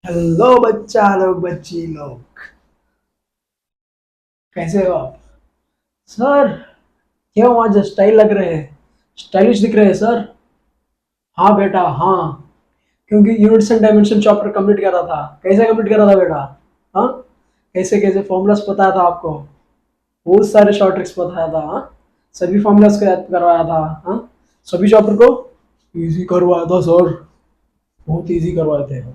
Hello बच्चा लोग बच्ची लोग, कैसे हो आप? सर, क्यों आज स्टाइल लग रहे हैं? स्टाइलिश दिख रहे हैं सर। हाँ बेटा, हाँ। क्योंकि units and dimension chapter complete कर रहा था। कैसे कंप्लीट कर रहा था बेटा? हाँ, कैसे कैसे फॉर्मूलाज पता था आपको? बहुत सारे शॉर्ट ट्रिक्स बताया था। हाँ, सभी फॉर्मूलाज को याद करवाया था। हाँ, सभी चैप्टर को इजी करवाया था सर। बहुत इजी करवाए थे।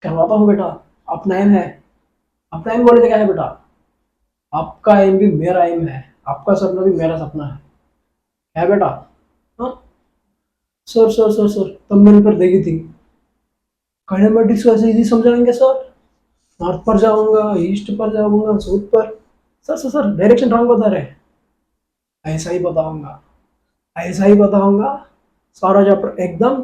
करवाता हूँ बेटा। अपना एम है। अपना एम बोले तो क्या है बेटा? आपका एम भी मेरा एम है। आपका सपना भी मेरा सपना है बेटा? हाँ। सर सर सर सर, तब मैंने पर देखी थी। काइनेमेटिक्स को ऐसे इजी समझाएंगे सर? नॉर्थ पर जाऊंगा, ईस्ट पर जाऊंगा, साउथ पर। Sir sir sir, direction wrong बता रहे। ऐसा ही बताऊंगा, ऐसा ही बताऊंगा। सारा चैप्टर एकदम।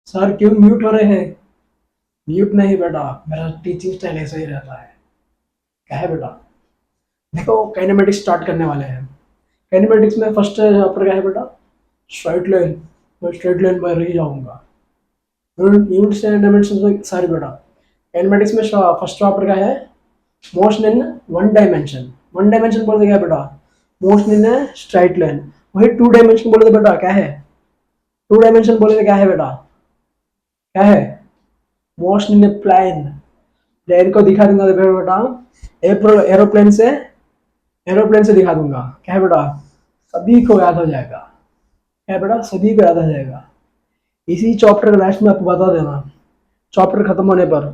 सर क्यों म्यूट हो रहे हैं? म्यूट नहीं बेटा, मेरा टीचिंग स्टाइल ऐसा ही रहता है। क्या है बेटा? देखो, काइनेमेटिक्स स्टार्ट करने वाले हैं। काइनेमेटिक्स में फर्स्ट चैप्टर क्या है बेटा? Straight line. मैं स्ट्रेट लाइन पर ही जाऊंगा। यूनिट्स एंड डायमेंशन में सारी बेटा। काइनेमेटिक्स में फर्स्ट चैप्टर का है motion in one dimension. One dimension बोलते क्या बेटा? Motion in A straight line. वही टू डायमेंशन बोले तो बेटा क्या है? टू डायमेंशन बोले तो क्या है बेटा? क्या है? Motion in a plane. Plane को दिखा दूंगा तो बेटा एरोप्लेन से दिखा दूंगा। क्या है बेटा? सभी को याद हो जाएगा। क्या है बेटा? सभी को याद हो जाएगा। इसी चैप्टर के लास्ट में आपको बता देना। चैप्टर खत्म होने पर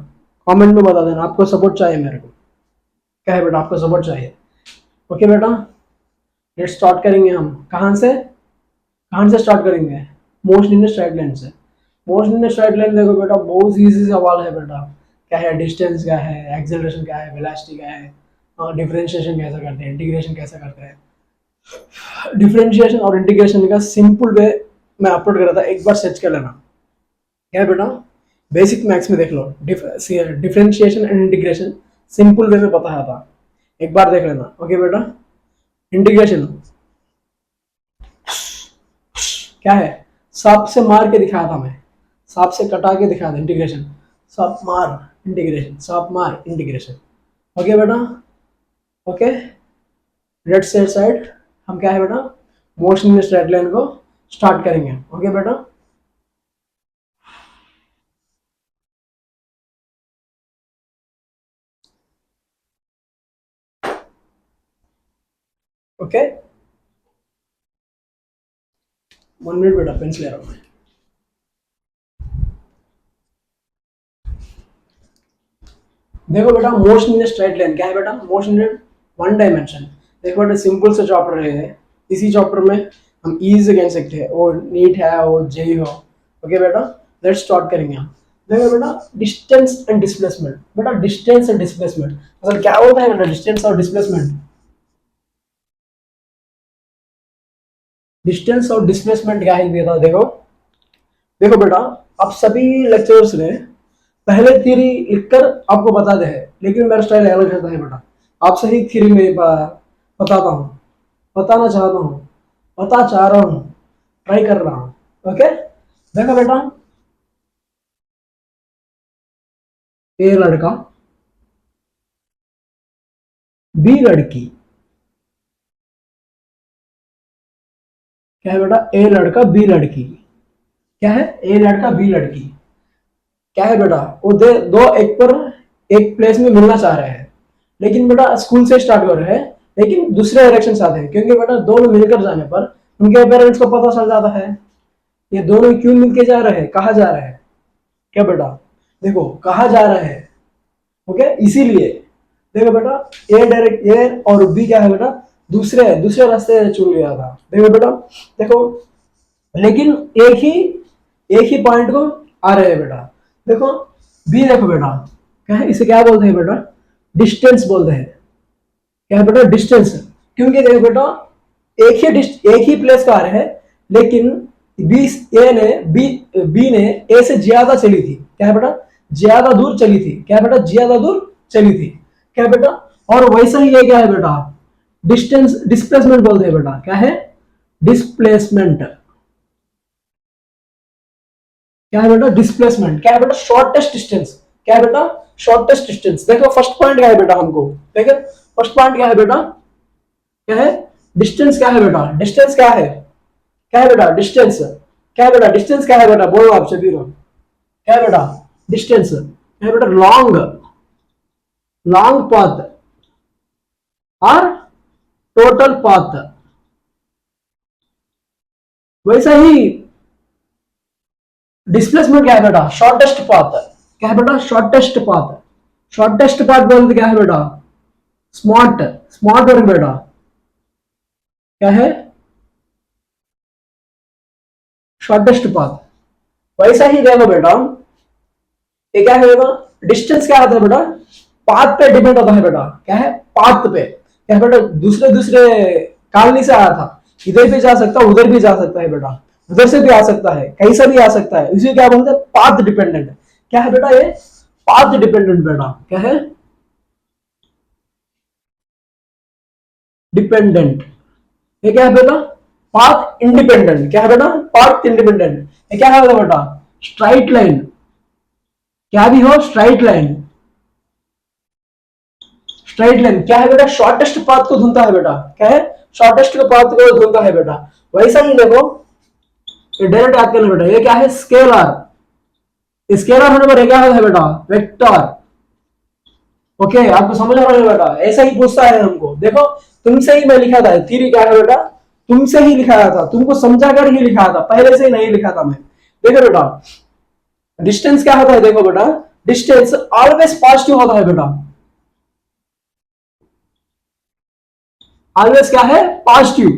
कमेंट में बता देना आपको सपोर्ट चाहिए मेरे को। क्या है बेटा? आपको सपोर्ट चाहिए। ओके बेटा, लेट स्टार्ट करेंगे हम। कहाँ से स्टार्ट करेंगे? मोशन इन स्ट्राइट लाइन से। मोशन इन स्ट्राइट लाइन देखो बेटा, बहुत इजी सवाल है बेटा। क्या है? डिस्टेंस क्या है, एक्सेलरेशन क्या है, वेलोसिटी क्या है, डिफरेंशिएशन कैसे करते हैं, इंटीग्रेशन कैसे करते हैं। डिफरेंशिएशन और इंटीग्रेशन का सिंपल वे मैं अपलोड कर रहा था, एक बार सर्च कर लेना। क्या है बेटा? बेसिक मैथ्स में देख लो, differentiation and integration simple way में बताया था। एक बार देख लेना। ओके बेटा? इंटीग्रेशन क्या है? सांप से मार के दिखाया था मैं। सांप से कटा के दिखाया था इंटीग्रेशन। सांप मार इंटीग्रेशन, सांप मार इंटीग्रेशन। ओके बेटा? ओके, लेट्स से साइड हम क्या है बेटा? मोशन इन स्ट्रेट लाइन को स्टार्ट करेंगे। ओके बेटा? ओके, 1 मिनट बेटा, पेंसिल ले रहा हूँ मैं। देखो बेटा, मोशन इन स्ट्रेट लाइन क्या है बेटा? Motion in one dimension. देखो बेटा, सिंपल से चैप्टर है। इसी चैप्टर में हम इजी कह सकते हैं, वो नीट है वो जेई हो। ओके बेटा, लेट्स स्टार्ट करेंगे हम। देखो बेटा, डिस्टेंस एंड डिस्प्लेसमेंट। बेटा डिस्टेंस एंड डिस्प्लेसमेंट असल क्या होता है बेटा? डिस्टेंस और डिस्प्लेसमेंट। डिस्टेंस और डिस्प्लेसमेंट क्या है बेटा? देखो, देखो बेटा, आप सभी लेक्चरर्स ने पहले थ्योरी लिखकर आपको बता दे है, लेकिन मेरा स्टाइल अलग रहता है बेटा। आपसे ही थ्योरी में बताता हूँ, बताना चाहता हूँ, बता चाह रहा हूँ, ट्राई कर रहा हूँ। ओके, देखो बेटा, ए लड़का, बी लड़की। क्या है बेटा? ए लड़का बी लड़की। क्या है? ए लड़का बी लड़की। क्या है बेटा? वो दे दो एक पर एक प्लेस में मिलना चाह रहे हैं, लेकिन बेटा स्कूल से स्टार्ट हो रहे हैं, लेकिन दूसरे डायरेक्शन से आते हैं, क्योंकि बेटा दोनों मिलकर जाने पर उनके पेरेंट्स को पता चल जाता है ये दोनों क्यों मिलके जा रहे हैं, कहाँ जा रहे हैं। क्या बेटा? देखो, कहाँ जा रहे हैं। ओके, इसीलिए देखो बेटा, ए डायरेक्ट ए और बी क्या है बेटा? दूसरे दूसरे रास्ते चुन लिया था। देखो बेटा, देखो, लेकिन एक ही पॉइंट को आ रहे हैं बेटा। देखो, बी देखो बेटा, क्या है? इसे क्या बोलते हैं बेटा? डिस्टेंस बोलते हैं। क्या है बेटा? डिस्टेंस। क्योंकि देखो बेटा, एक ही प्लेस का आ रहे हैं, लेकिन बी ए ने बी ने ए से ज्यादा चली थी, क्या है बेटा, ज्यादा दूर चली थी, क्या है बेटा, ज्यादा दूर चली थी, क्या है बेटा। और वैसा ही ये क्या है बेटा, डिस्टेंस डिस्प्लेसमेंट बोलते हैं बेटा, क्या है, डिस्प्लेसमेंट, क्या है बेटा, डिस्प्लेसमेंट, क्या है बेटा, शॉर्टेस्ट डिस्टेंस, क्या है बेटा, शॉर्टेस्ट डिस्टेंस। देखो फर्स्ट पॉइंट क्या है बेटा, हमको देखो फर्स्ट पॉइंट क्या है बेटा, क्या है, डिस्टेंस, क्या है बेटा, डिस्टेंस क्या है, क्या है बेटा, डिस्टेंस, क्या है बेटा, डिस्टेंस क्या है बेटा, बोलो आप सभी लोग, क्या है बेटा, डिस्टेंस, क्या है बेटा, लॉन्ग, लॉन्ग पाथ और टोटल पाथ। वैसा ही डिस्प्लेसमेंट क्या है बेटा, शॉर्टेस्ट पाथ, क्या है बेटा, शॉर्टेस्ट पाथ, शॉर्टेस्ट पाथ बोलते क्या है बेटा, स्मार्ट, स्मार्ट वर्क बेटा, क्या है, शॉर्टेस्ट पाथ। वैसा ही देखो बेटा, ये क्या है बेटा, डिस्टेंस क्या होता है बेटा, पाथ पे डिपेंड होता है बेटा, क्या है, पाथ पे, क्या है बेटा, दूसरे दूसरे कॉलोनी से आया था, इधर भी जा सकता है, उधर भी जा सकता है बेटा, उधर से भी आ सकता है, कहीं से भी आ सकता है, इसे क्या बोलते हैं, पाथ डिपेंडेंट, क्या है बेटा, ये पाथ डिपेंडेंट बेटा, क्या है, डिपेंडेंट। ये क्या है बेटा, पाथ इंडिपेंडेंट, क्या है बेटा, पाथ इंडिपेंडेंट। ये क्या है बेटा, स्ट्राइट लाइन, क्या भी हो, स्ट्राइट लाइन, स्ट्राइट लाइन, क्या है बेटा, शॉर्टेस्ट पाथ को ढूंढता है बेटा, क्या है, शॉर्टेस्ट पाथ को ढूंढता है बेटा। वैसा ही देखो, ये डायरेक्ट याद करना बेटा, ये क्या है, स्केलर, स्केलर होने पर ये क्या होता है बेटा, वेक्टर। ओके, आपको समझ आ रहा है बेटा, ऐसा ही पूछता है हमको। देखो तुमसे ही मैं लिखा था, थ्योरी क्या है बेटा, तुमसे ही लिखाया था, तुमको समझा कर ही लिखाया था, पहले से ही नहीं लिखा था मैं। देखो बेटा, डिस्टेंस क्या होता है, देखो बेटा, डिस्टेंस ऑलवेज पॉजिटिव होता है बेटा, ऑलवेज क्या है, पॉजिटिव।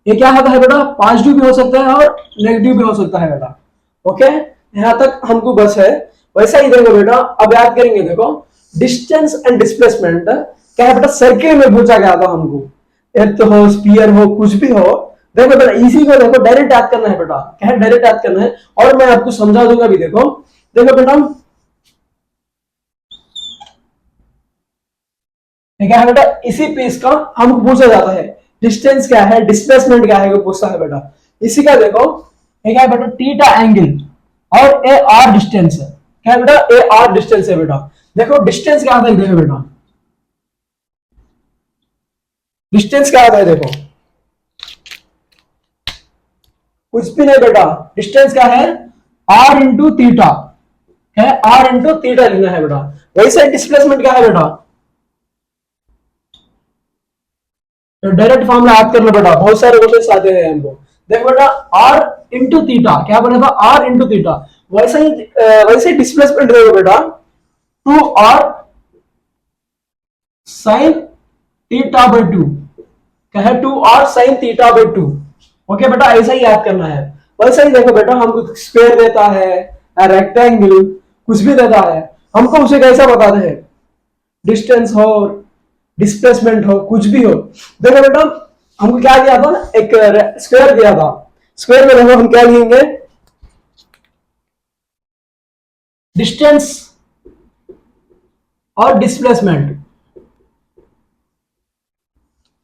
ये क्या होता है बेटा, पॉजिटिव भी हो सकता है और नेगेटिव भी हो सकता है बेटा। ओके, यहां तक हमको बस है। वैसा ही देखो बेटा, अब याद करेंगे, देखो डिस्टेंस एंड डिस्प्लेसमेंट क्या है बेटा, सर्किल में पूछा गया था हमको, एर्थ हो, स्पीयर हो, कुछ भी हो। देखो बेटा, इसी को देखो डायरेक्ट याद करना है बेटा, क्या है, डायरेक्ट याद करना है, और मैं आपको समझा दूंगा भी। देखो देखो बेटा, क्या है बेटा, इसी पीस का हमको पूछा जाता है, डिस्टेंस क्या है, डिस्प्लेसमेंट क्या है, वो पूछता है बेटा। इसी का देखो, ये क्या है बेटा, थीटा एंगल और ए आर डिस्टेंस है, क्या है बेटा, ए आर डिस्टेंस है बेटा। देखो डिस्टेंस क्या आता है, देखो बेटा, डिस्टेंस क्या आता है, देखो कुछ भी नहीं बेटा, डिस्टेंस क्या है, आर इंटू थीटा, क्या है, आर इंटू थीटा लिखना है बेटा। वैसे डिस्प्लेसमेंट क्या है बेटा, तो डायरेक्ट फॉर्मूला याद करना बेटा, बहुत सारे क्वेश्चन आते हैं हमको। देखो बेटा, आर इंटू थीटा क्या बना था, आर इंटू थीटा। वैसे डिस्प्लेसमेंट देखो बेटा, 2r साइन थीटा बाई 2, क्या है, 2r sine theta by 2। Okay बेटा, ऐसा ही याद करना है। वैसे ही देखो बेटा, हमको स्क्वायर देता है, रेक्टेंगल कुछ भी देता है, हमको उसे कैसा बताते हैं, डिस्टेंस हो, डिस्प्लेसमेंट हो, कुछ भी हो। देखो बेटा, हमको क्या दिया था, एक स्क्वायर दिया था, स्क्वायर में देखो हम क्या लिखेंगे, डिस्टेंस और डिस्प्लेसमेंट।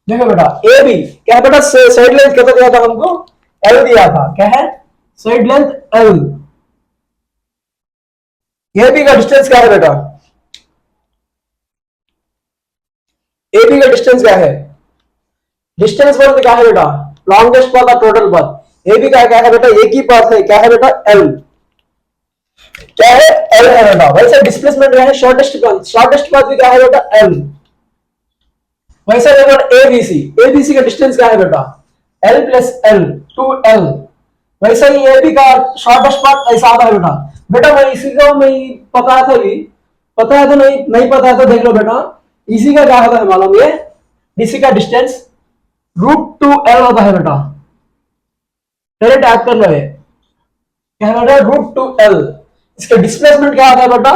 देखो बेटा, ए बी क्या है बेटा, साइड लेंथ कितना दिया था हमको, एल दिया था, क्या है, side length l. A B का डिस्टेंस क्या है बेटा, ए बी का डिस्टेंस क्या है, डिस्टेंस वर्ग क्या है बेटा, लॉन्गेस्ट पाथ और टोटल पाथ। ए बी का क्या है बेटा, एक ही पाथ है, क्या है बेटा, एल, क्या है, एल है बेटा। वैसे डिस्प्लेसमेंट क्या है, शॉर्टेस्ट पाथ, शॉर्टेस्ट पाथ भी क्या है बेटा, एल। वैसे देखो एबीसी, एबीसी का डिस्टेंस क्या है बेटा, एल प्लस एल, 2l। वैसे ही एबी का शॉर्टेस्ट पाथ ऐसा आता है बेटा। बेटा मैं इसी को मैं पता था भी, पता है तो नहीं, नहीं पता है तो देख लो बेटा, इसी का क्या होता है मालूम, ये डीसी का डिस्टेंस √2l होता है बेटा, डायरेक्ट याद कर लो, ये क्या है बेटा, √2l। इसका डिस्प्लेसमेंट क्या आता है बेटा,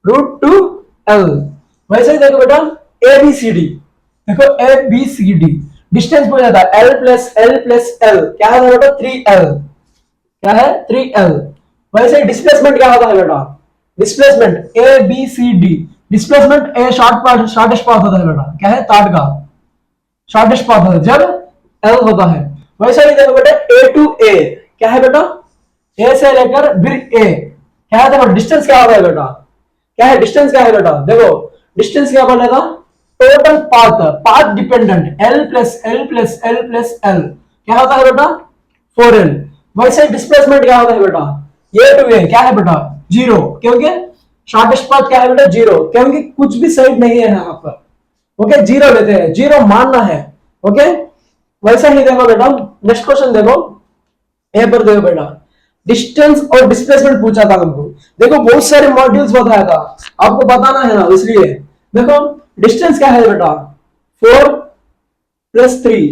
√2l। वैसे ही देखो बेटा, एबीसीडी, देखो एबीसीडी डिस्टेंस पूछा था, L plus L plus L क्या है बेटा, 3l। क्या है 3L। वैसे डिस्प्लेसमेंट क्या होता है बेटा, displacement A B C D, displacement a shortest path होता है बेटा, क्या है तार का शॉर्टेस्ट पाथ होता है जब एल होता है। वैसे ही देखो बेटा ए टू ए क्या है बेटा, ए से लेकर फिर ए क्या है, देखो डिस्टेंस क्या होता है बेटा, क्या है डिस्टेंस क्या है बेटा, देखो डिस्टेंस क्या बनेगा, total path, path dependent L plus L plus L plus L क्या होता है बेटा 4L। वैसे डिस्प्लेसमेंट क्या होता है बेटा, ए टू ए क्या है बेटा जीरो, क्योंकि शॉर्टेस्ट पाथ क्या है बेटा जीरो, क्योंकि कुछ भी साइड नहीं है यहाँ पर। ओके जीरो लेते हैं, जीरो मानना है। ओके वैसा ही देखो बेटा नेक्स्ट क्वेश्चन देखो, यहाँ पर देखो बेटा डिस्टेंस और डिस्प्लेसमेंट पूछा था हमको। देखो बहुत सारे मॉड्यूल्स बताया था, आपको बताना है ना, इसलिए देखो डिस्टेंस क्या है बेटा 4+3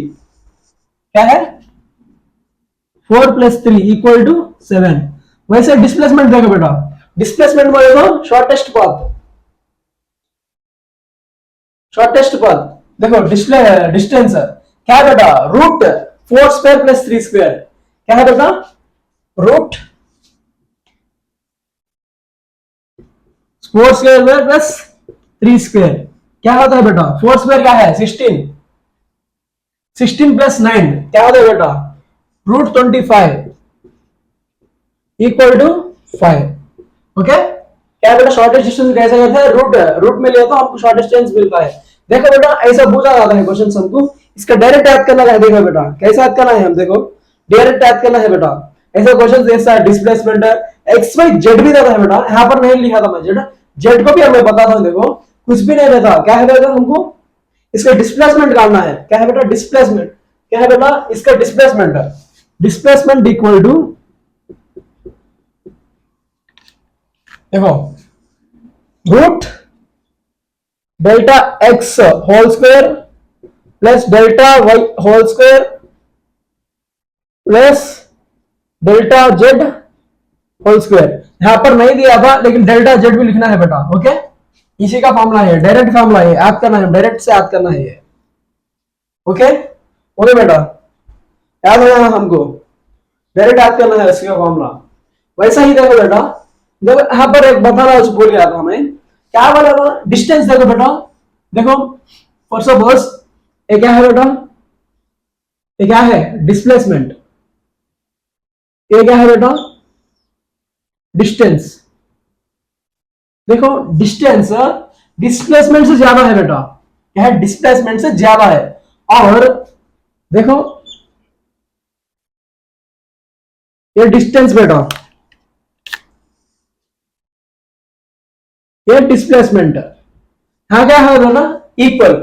क्या है 4+3 इक्वल टू 7। वैसे डिस्प्लेसमेंट देखो बेटा, डिस्प्लेसमेंट में देखो शॉर्टेस्ट पाथ, शॉर्टेस्ट पाथ देखो डिस्टेंस क्या है बेटा रूट 4² + 3² क्या है बेटा रूट 4² + 3² क्या होता है बेटा 4² क्या है 16, 16 + 9 क्या होता है बेटा √25 इक्वल टू 5। ओके क्या बेटा शॉर्टेस्ट डिस्टेंस कैसे करते हैं, रूट रूट में लिया तो हमको शॉर्टेस्ट डिस्टेंस मिलता है। देखो बेटा ऐसा पूछा जाता है क्वेश्चन हमको, इसका डायरेक्ट याद करना है। देखो बेटा कैसे याद करना है, हम देखो डायरेक्ट याद करना है बेटा। ऐसा क्वेश्चन जैसा है डिस्प्लेसमेंट एक्स वाई जेड भी देता है बेटा, यहाँ पर नहीं लिखा था मैं जेड, जेड को भी हमें बता था, देखो कुछ भी नहीं देता, क्या है बेटा हमको इसका डिस्प्लेसमेंट निकालना है। क्या है बेटा डिस्प्लेसमेंट, क्या है बेटा इसका डिस्प्लेसमेंट, डिस्प्लेसमेंट इक्वल टू देखो root delta x whole square plus delta y whole square plus delta z whole square. यहां पर नहीं दिया था लेकिन डेल्टा जेड भी लिखना है बेटा। ओके इसी का फॉर्मूला है, डायरेक्ट फॉर्मूला है, याद करना है, डायरेक्ट से याद करना है ये। ओके ओके बेटा याद हो जाना हमको, डायरेक्ट याद करना है इसका फॉर्मूला। वैसा ही देखो बेटा, देखो यहां पर एक बताना भूल गया था हमें, क्या बोला था डिस्टेंस देखो बेटा, देखो फॉर सपोज ये क्या है बेटा, ये क्या है डिस्प्लेसमेंट, ये क्या है बेटा डिस्टेंस। देखो डिस्टेंस डिस्प्लेसमेंट से ज्यादा है बेटा, क्या है डिस्प्लेसमेंट से ज्यादा है। और देखो ये डिस्टेंस बेटा, ये डिस्प्लेसमेंट यहां क्या है ना इक्वल,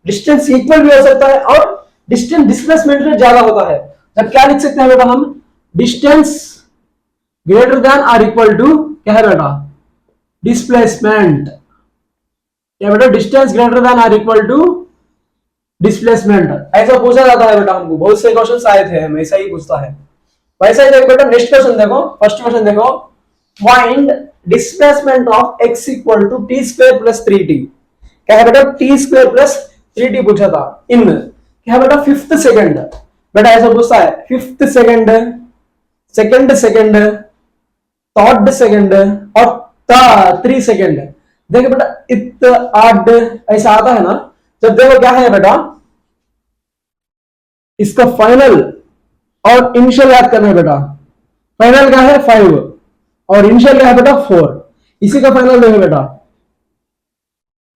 डिस्टेंस इक्वल भी हो सकता है और डिस्टेंस डिस्प्लेसमेंट से ज्यादा होता है। जब क्या लिख सकते हैं बेटा हम distance greater than or equal to क्या है बेटा डिस्प्लेसमेंट, क्या बेटा distance greater than or equal to displacement. ऐसा पूछा जाता है बेटा हमको, बहुत से क्वेश्चन आए थे, हम ऐसा ही पूछता है। वैसा ही देखो बेटा नेक्स्ट क्वेश्चन देखो, फर्स्ट क्वेश्चन देखो find displacement of x equal to t² + 3t। क्या है बेटा t² + 3t पूछा था इन क्या है बेटा 5th सेकंड, बेटा ऐसा पूछता है 5th second, second second, 3rd second और 3 सेकंड। देखो बेटा इत आड ऐसा आता है ना, जब देखो क्या है बेटा इसका फाइनल और इनिशियल याद करना है बेटा। फाइनल क्या है 5 और इनिशियल क्या है बेटा 4। इसी का फाइनल देखो बेटा,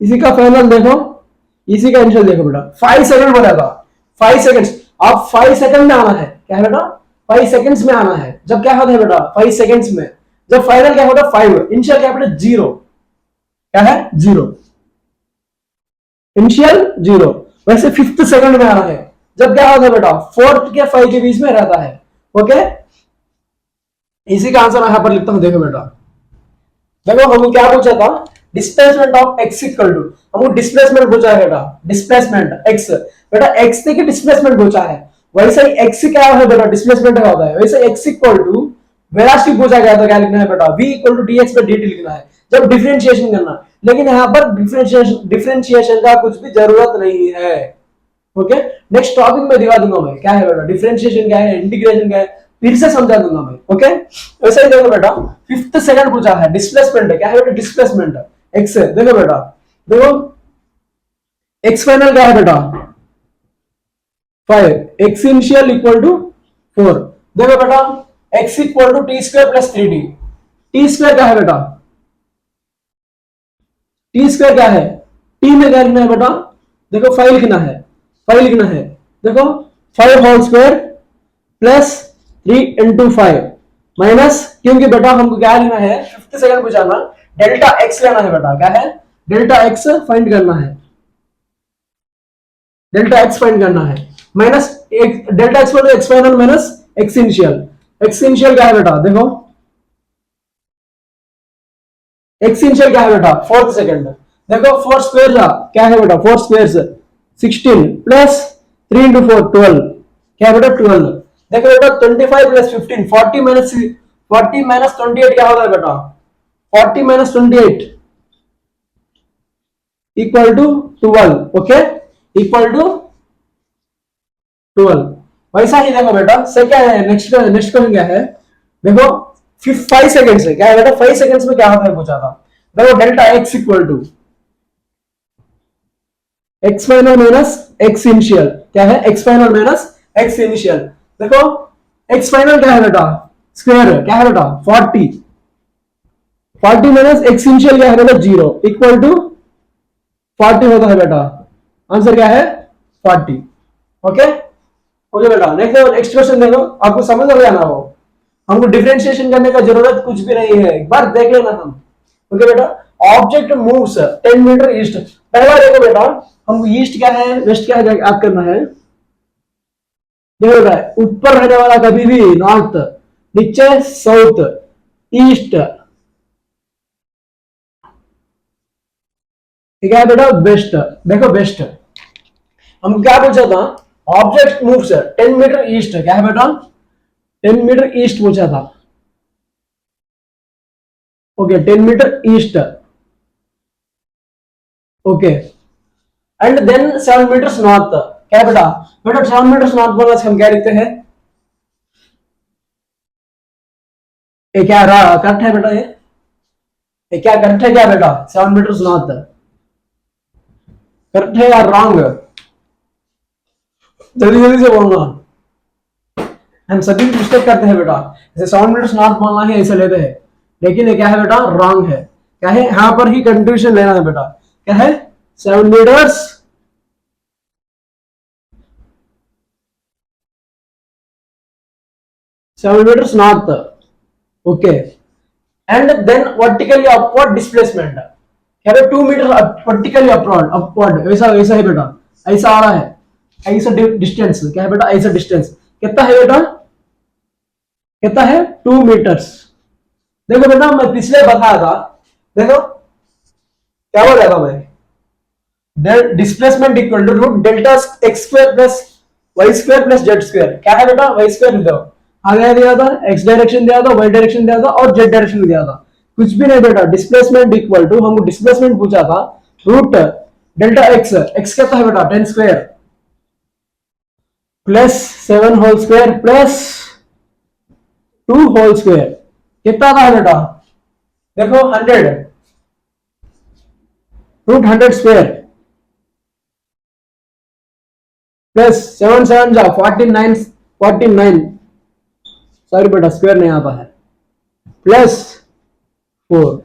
इसी का फाइनल देखो, इसी का इनिशियल देखो बेटा 5 सेकंड बोला था, 5 सेकंड्स। आप 5 सेकंड में आना है, क्या है बेटा 5 सेकंड्स में आना है। जब क्या होता है बेटा 5 सेकंड्स में, जब फाइनल क्या होता है 5, इनिशियल क्या है बेटा 0, क्या है 0, इनिशियल 0। वैसे 5th सेकंड में आना है, जब क्या होता है बेटा 4th के 5 के बीच में रहता है। ओके इसी का आंसर यहां पर लिखता हूं, देखो बेटा देखो हमको क्या पूछा था displacement of x equal to, हमको डिस्प्लेसमेंट पूछा है बेटा, डिस्प्लेसमेंट x, बेटा x से डिस्प्लेसमेंट पूछा है। वैसे ही x क्या है बेटा डिस्प्लेसमेंट का होता है। वैसे x इक्वल टू वेलोसिटी पूछा गया तो क्या लिखना है बेटा v इक्वल टू dx/dt लिखना है जब डिफरेंशिएशन करना। लेकिन यहां पर डिफरेंशिएशन का कुछ भी जरूरत नहीं है। ओके नेक्स्ट टॉपिक में दिखा दूंगा मैं क्या है बेटा डिफरेंशिएशन क्या है, इंटीग्रेशन क्या है, फिर से समझा दूंगा मैं, ओके। वैसे ही देखो बेटा, फिफ्थ सेकंड पूछा है, डिस्प्लेसमेंट है, क्या है बेटा, डिस्प्लेसमेंट एक्स है। देखो बेटा, देखो एक्स फाइनल क्या है बेटा, 5, एक्स इनिशियल इक्वल टू 4। देखो बेटा, x equal to t square plus 3डी, टी स्क्वायर क्या है बेटा, टी स्क्वायर क्या है, टी में क्या लिखना है बेटा, देखो 5 लिखना है, 5 लिखना है। देखो 5 whole square plus 3 into 5 minus, क्योंकि बेटा हमको क्या लेना है, फिफ्थ सेकंड को जाना, डेल्टा एक्स लेना है बेटा, क्या है, डेल्टा एक्स फाइंड करना है, डेल्टा एक्स फाइंड करना है। माइनस एक डेल्टा एक्स बोलो, x final minus x initial, x initial क्या है बेटा, देखो एक्स इनिशियल क्या है बेटा, फोर्थ सेकंड। देखो 4 स्क्वायर क्या है बेटा, 4 स्क्वायर 16 प्लस 3 इंटू 4 12, क्या है बेटा 12। देखो बेटा 25 प्लस 15 40 माइनस 28 क्या होगा बेटा, 40 minus 28 equal to 12, okay, equal to 12। वैसा ही देखो बेटा से क्या है, नेक्स्ट नेक्स्ट क्वेश्चन क्या है, देखो 5 सेकंड्स है, क्या है बेटा 5 सेकंड्स में क्या होता है पूछा था। देखो delta x equal to x final minus x initial, क्या है, x final minus x initial. देखो एक्स फाइनल क्या है बेटा, स्क्वायर क्या है बेटा 40, 40 माइनस एक्स इनिशियल क्या है बेटा 0 इक्वल टू 40 होता है बेटा, आंसर क्या है 40, ओके। ओके बेटा, नेक्स्ट क्वेश्चन देखो, आपको समझ आ गया ना, वो हमको डिफरेंशिएशन करने का जरूरत कुछ भी नहीं है, एक बार देख लेना हम, ओके बेटा। ऑब्जेक्ट मूव्स 10 मीटर ईस्ट, पहला देखो बेटा हमको ईस्ट क्या है वेस्ट क्या है याद करना है। देखो बेटा ऊपर रहने वाला कभी भी नॉर्थ, नीचे साउथ, ईस्ट ठीक है बेटा वेस्ट। देखो वेस्ट हम क्या पूछा था, ऑब्जेक्ट मूव्स 10 मीटर ईस्ट, क्या है बेटा 10 मीटर ईस्ट पूछा था, okay 10 metre east, okay. And then 7 metre north, क्या है बेटा, बेटा 7 मीटर नॉर्थ बोलने से हम क्या लिखते हैं, ये क्या रहा करेक्ट है बेटा, ये क्या करेक्ट है क्या बेटा, 7 मीटर नॉर्थ करेक्ट है या रॉन्ग, जल्दी जल्दी से बोलना, हम सभी मिस्टेक करते हैं बेटा, जैसे 7 मीटर नॉर्थ बोलना है ऐसे लेते हैं, लेकिन ये क्या है बेटा रॉन्ग है, क्या है यहां पर ही कंट्रीब्यूशन लेना है बेटा, क्या है 7 metres 7 metres north, okay. And then vertically upward displacement, क्या है 2 मीटर वर्टिकली अपवर्ड अपवर्ड, वैसा वैसा है बेटा, ऐसा आ रहा है, ऐसा डिस्टेंस क्या है बेटा, ऐसा डिस्टेंस कितना है बेटा, कितना है 2 मीटर्स। देखो बेटा मैं पिछले बताया था, देखो क्या बोल रहा था मैं, displacement equal to root delta x square plus y square plus z square, क्या है बेटा वाई स्क्वायर लिखो, आगे दिया था एक्स डायरेक्शन दिया था, वाई डायरेक्शन दिया था और जेड डायरेक्शन दिया था, कुछ भी नहीं बेटा, डिस्प्लेसमेंट इक्वल टू हमको डिस्प्लेसमेंट पूछा था, रूट डेल्टा एक्स, एक्स कितना है बेटा 10 square plus 7 whole square plus 2 whole square, कितना था बेटा, देखो 100 रूट 100 स्क्वायर प्लस 7 7 जा 49 49, सॉरी बेटा स्क्वायर नहीं आता है, प्लस 4,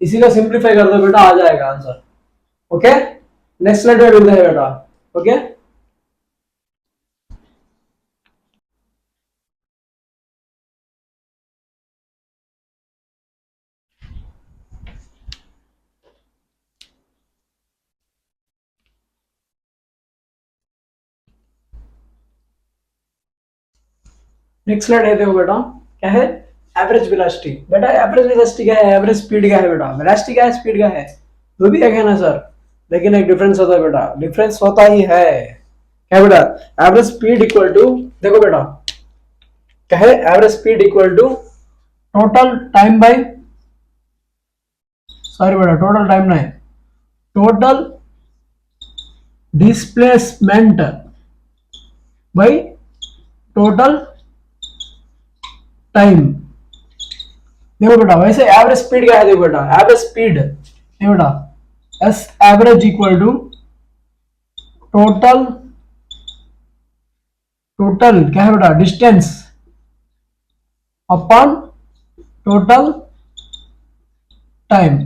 इसी का सिंप्लीफाई कर दो बेटा आ जाएगा आंसर, ओके। नेक्स्ट स्लाइड में मिलते हैं बेटा, ओके। नेक्स्ट स्लाइड है, देखो बेटा क्या है, एवरेज वेलोसिटी, बेटा एवरेज वेलोसिटी क्या है, एवरेज स्पीड क्या है बेटा, वेलोसिटी क्या है स्पीड क्या है, वो भी एक है ना सर, लेकिन एक डिफरेंस होता है बेटा, डिफरेंस होता ही है, क्या बेटा एवरेज स्पीड इक्वल टू, देखो बेटा क्या है average speed equal to total time by, sorry बेटा टोटल टाइम नहीं, total displacement by total time. देखो बेटा वैसे एवरेज स्पीड क्या है, देखो बेटा एवरेज स्पीड है बेटा s average equal to total, total क्या है बेटा distance upon total time.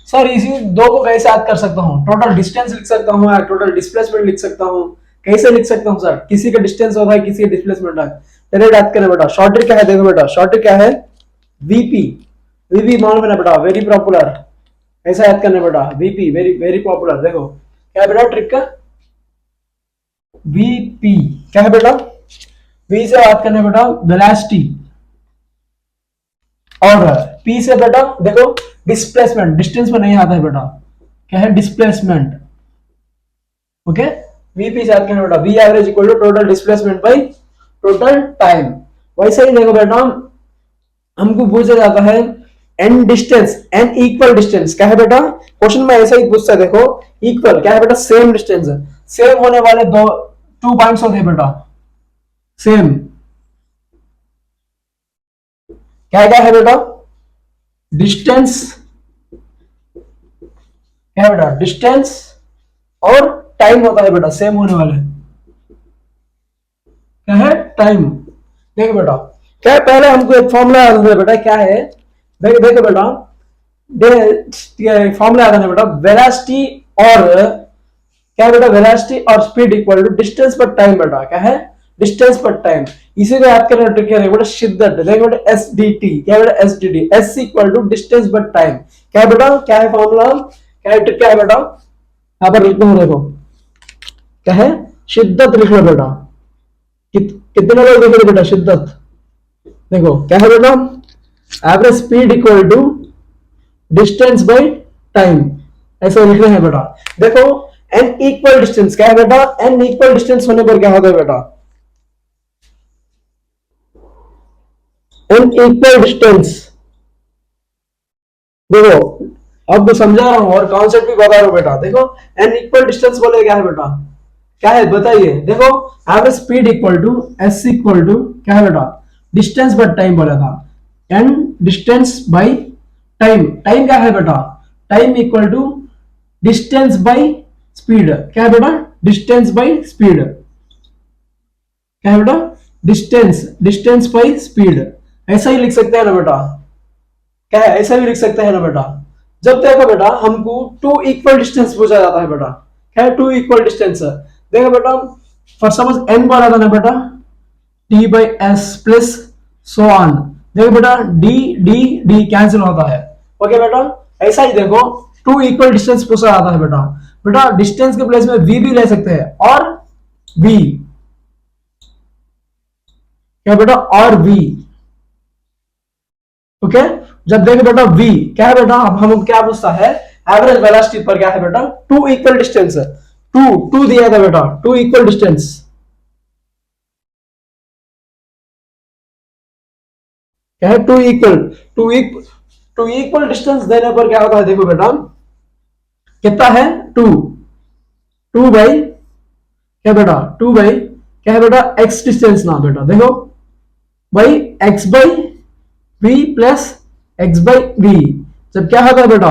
Sir इसी दो को कैसे याद कर सकता हूँ, टोटल डिस्टेंस लिख सकता हूँ या टोटल डिस्प्लेसमेंट लिख सकता हूँ, कैसे लिख सकता हूँ सर, किसी का डिस्टेंस होता है किसी का डिस्प्लेसमेंट है, डायरेक्ट याद करें बेटा। शॉर्ट ट्रिक क्या है, देखो बेटा शॉर्ट ट्रिक क्या है, वीपी, वीपी मालूम है ना बेटा, वेरी पॉपुलर, ऐसा याद करना बेटा, वीपी वेरी वेरी पॉपुलर। देखो क्या है बेटा ट्रिक का, वीपी क्या है बेटा, वी से याद करना बेटा वेलोसिटी, और पी से बेटा देखो डिस्प्लेसमेंट, डिस्टेंस में नहीं आता है बेटा, क्या है डिस्प्लेसमेंट। ओके वीपी से याद करना बेटा, v average equal to total displacement by total time. वैसे ही देखो बेटा हमको पूछा जाता है an distance, an equal distance क्या है बेटा, क्वेश्चन में ऐसा ही पूछता है। देखो इक्वल क्या है बेटा, सेम डिस्टेंस, सेम होने वाले दो टू पॉइंट्स होते हैं बेटा, सेम क्या क्या है बेटा, डिस्टेंस क्या है बेटा, डिस्टेंस और टाइम होता है बेटा, सेम होने वाले क्या है टाइम। देखो बेटा क्या है, पहले हमको एक फॉर्मूला याद है बेटा, क्या है देखो देखो बेटा, फॉर्मूला याद है बेटा, वेलोसिटी और क्या है बेटा, वेलोसिटी और स्पीड इक्वल टू डिस्टेंस पर टाइम बेटा, क्या है डिस्टेंस पर टाइम। इसी को याद करना ट्रिक है बेटा, शिद्दत, देखो बेटा एसडीटी क्या है बेटा, SDT s equal to distance पर टाइम, क्या है बेटा, क्या है फॉर्मूला, क्या है ट्रिक, क्या है बेटा, यहां पर लिखते हो देखो क्या है शिद्दत लिख लो बेटा, कितने लोग देख रहे बेटा शिद्दत, देखो क्या है बेटा average speed equal to distance by time, ऐसा लिखना है बेटा। देखो एन इक्वल डिस्टेंस क्या है बेटा, एन इक्वल डिस्टेंस होने पर क्या होता है बेटा, एन इक्वल डिस्टेंस, देखो अब तो समझा रहा हूं और कॉन्सेप्ट भी बता रहा हूं बेटा। देखो एन इक्वल डिस्टेंस बोले क्या है बेटा, क्या है बताइए, देखो average speed equal to s equal to क्या है बेटा, डिस्टेंस बाय टाइम बोला था, an distance by time, time क्या है बेटा, time equal to distance by speed, क्या है बेटा डिस्टेंस बाय स्पीड, क्या है बेटा डिस्टेंस, डिस्टेंस बाय स्पीड, ऐसा ही लिख सकते हैं ना बेटा, क्या है ऐसा भी लिख सकते हैं ना बेटा। जब देखो बेटा हमको टू इक्वल डिस्टेंस पूछा जाता है बेटा, क्या है टू इक्वल डिस्टेंस, देखो बेटा फॉर सपोज एन बोला था ना बेटा, T by S plus so on, देखो बेटा डी डी डी कैंसिल होता है, ओके बेटा। ऐसा ही देखो टू इक्वल डिस्टेंस पूछा जाता है बेटा, बेटा डिस्टेंस के प्लेस में वी भी ले सकते हैं, और वी क्या बेटा, और वी ओके। जब देखो बेटा v क्या है बेटा, अब हम क्या पूछता है एवरेज वेलोसिटी पर क्या है बेटा, two equal distance, two two दिया था बेटा, टू इक्वल डिस्टेंस, क्या है two equal, two equal distance देने पर क्या होता है, देखो बेटा कितना है टू, टू बाई क्या बेटा, टू बाई क्या है बेटा एक्स डिस्टेंस ना बेटा, देखो by x by v plus x by v, जब क्या होता है बेटा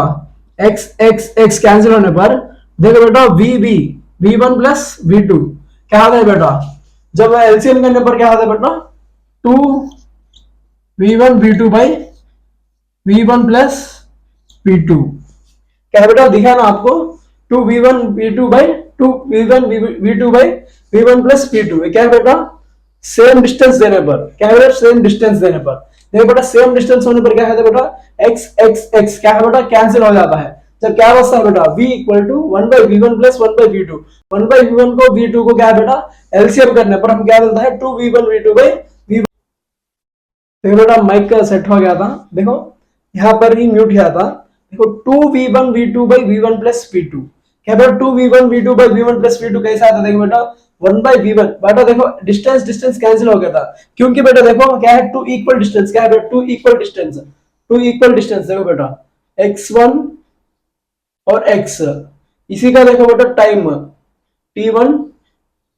एक्स एक्स एक्स कैंसिल होने पर देखो बेटा v v v one plus v two क्या होता है बेटा, जब एलसीएम करने पर क्या होता है बेटा two v one v two by v one plus v two, क्या है बेटा दिखा ना आपको, two v one v two by two v one v two by v one plus v two, क्या है बेटा सेम डिस्टेंस देने पर, क्या है बेटा सेम डिस्टेंस देने पर, देखो बेटा सेम डिस्टेंस होने पर क्या है बेटा एक्स एक्स एक्स क्या है बेटा कैंसिल हो जाता है, जब क्या बचता है बेटा v equal to one by v one plus one by v two, one by v one को वी टू को क्या है बेटा एलसीएम करने पर हम क्या मिलता है two v one v two by v. देखो बेटा माइक का सेट हो गया था, देखो यहाँ पर ही म्यूट किया था, देखो two v one v two by v one plus v two, क्या बेटा two v one v two by v one plus v two कैसा आता है, देखो बेटा वन बाई वी वन, बेटा देखो डिस्टेंस डिस्टेंस कैंसिल हो गया था, क्योंकि बेटा देखो क्या है टू इक्वल डिस्टेंस, क्या है बेटा two equal distance, two equal distance देखो बेटा x1 और x, इसी का देखो बेटा टाइम t1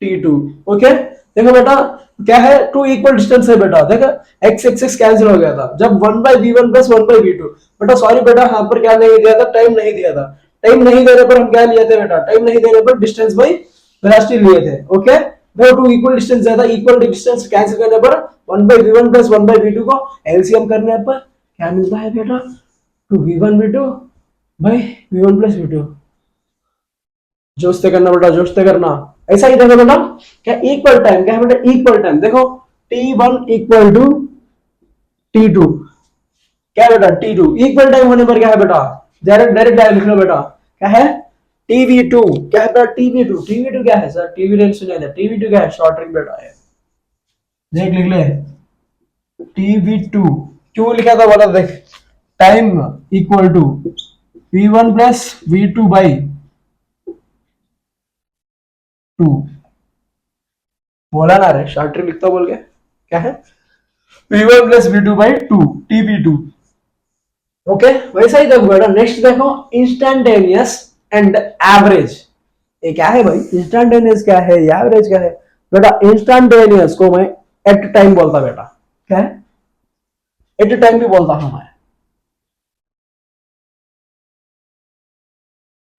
t2, ओके। देखो बेटा क्या है, टू इक्वल डिस्टेंस है बेटा, देखो एक्स एक्स एक्स कैंसिल हो गया था जब 1/v1 प्लस 1/v2। बेटा सॉरी बेटा, यहाँ पर क्या नहीं दिया था, टाइम नहीं दिया था। टाइम नहीं देने पर हम क्या लिए थे बेटा, टाइम नहीं देने पर डिस्टेंस बाई वेलोसिटी लिए थे। ओके, देखो टू इक्वल डिस्टेंस दिया था, इक्वल डिस्टेंस कैंसिल करने पर 1/v1 प्लस 1/v2 को एलसीएम करने पर क्या मिलता है बेटा, to v1 v2 by v1 plus v2। जोश से करना बेटा, जोश से करना। ऐसा ही देखो बेटा, क्या इक्वल टाइम, क्या है बेटा इक्वल टाइम, देखो t1 इक्वल टू t2, क्या बेटा t2 इक्वल टाइम होने पर क्या है बेटा, डायरेक्ट डायरेक्ट लिख लो बेटा, क्या है tv2, क्या है बेटा tv2, tv2 क्या है सर, tv सुना है, tv2 क्या है, शॉर्ट ट्रिक बेटा है, देख लिख ले tv2। क्यों लिखा था बोला, देख time equal to v1 plus v2 by 2, बोला ना रे शॉर्ट ट्रिक लिखता बोल के, क्या है v1 plus v2 by 2 tv2। Okay, वैसा ही देखो बेटा, नेक्स्ट देखो इंस्टैंटेनियस एंड एवरेज। ये क्या है भाई, इंस्टैंटेनियस क्या है, एवरेज क्या है बेटा। इंस्टैंटेनियस को मैं एट टाइम बोलता बेटा, क्या है एट टाइम भी बोलता हूं मैं,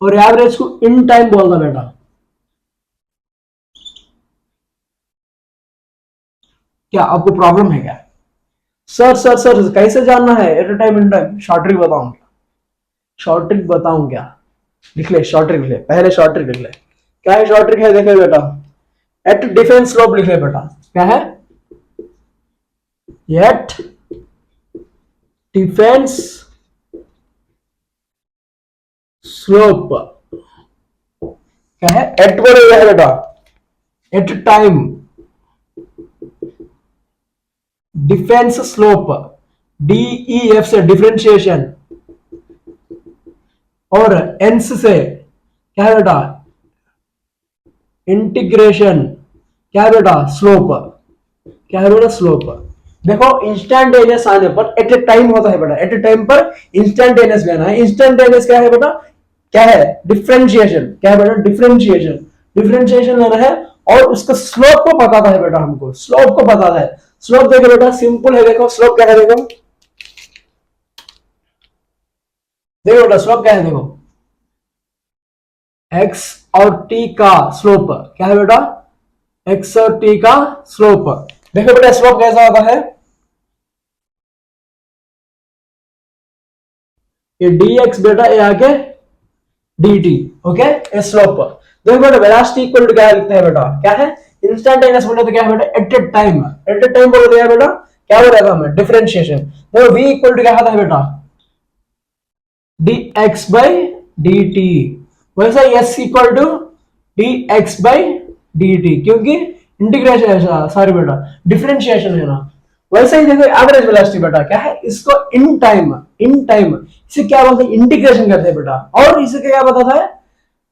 और एवरेज को इन टाइम बोलता बेटा। क्या आपको प्रॉब्लम है क्या, सर कैसे जानना है at time in time, short trick बताऊं क्या, शॉर्ट ट्रिक बताऊं क्या, लिख ले शॉर्ट ट्रिक लिख ले, पहले शॉर्ट ट्रिक लिख ले, क्या है शॉर्ट ट्रिक है, देखे बेटा एट डिफेंस स्लोप लिख ले बेटा, क्या है एट डिफेंस स्लोप, क्या है एट बोलेगा है बेटा, at time defence slope, DEF से डिफरेंशिएशन, और एंस से क्या है बेटा इंटीग्रेशन, क्या है बेटा स्लोप, क्या है बेटा स्लोप। देखो इंस्टैंटेनियस आने पर एट ए टाइम होता है बेटा, एट ए टाइम पर इंस्टैंटेनियस लेना है। इंस्टैंटेनियस क्या है बेटा, क्या है डिफरेंशिएशन, क्या है बेटा डिफरेंशिएशन, डिफरेंशिएशन लेना है, और उसका स्लोप को बताता है बेटा, हमको स्लोप को बताता है। स्लोप देखो बेटा सिंपल है, देखो स्लोप क्या है, देखो देखो बेटा स्लोप क्या है, देखो x और t का स्लोप, क्या है बेटा x और t का स्लोप। देखो बेटा स्लोप कैसा होता है, ये dx बेटा ये आके dt, ओके ये स्लोप। देखो बेटा वेलोसिटी इक्वल टू क्या लिखते हैं बेटा, क्या है इंस्टैंटेनियस बोले तो क्या है बेटा at a time, at a time बोले तो क्या बेटा क्या हो रहा है डिफरेंशिएशन। देखो v इक्वल टू क्या होता है बेटा dx बाई dt, वैसा s equal to dx by dt, क्योंकि इंटीग्रेशन सॉरी बेटा डिफरेंशिएशन है ना। वैसे ही देखो एवरेज वेलोसिटी बेटा क्या है, इसको इन टाइम, इन टाइम इसे क्या बोलते हैं इंटीग्रेशन करते हैं बेटा, और इसे क्या बताता है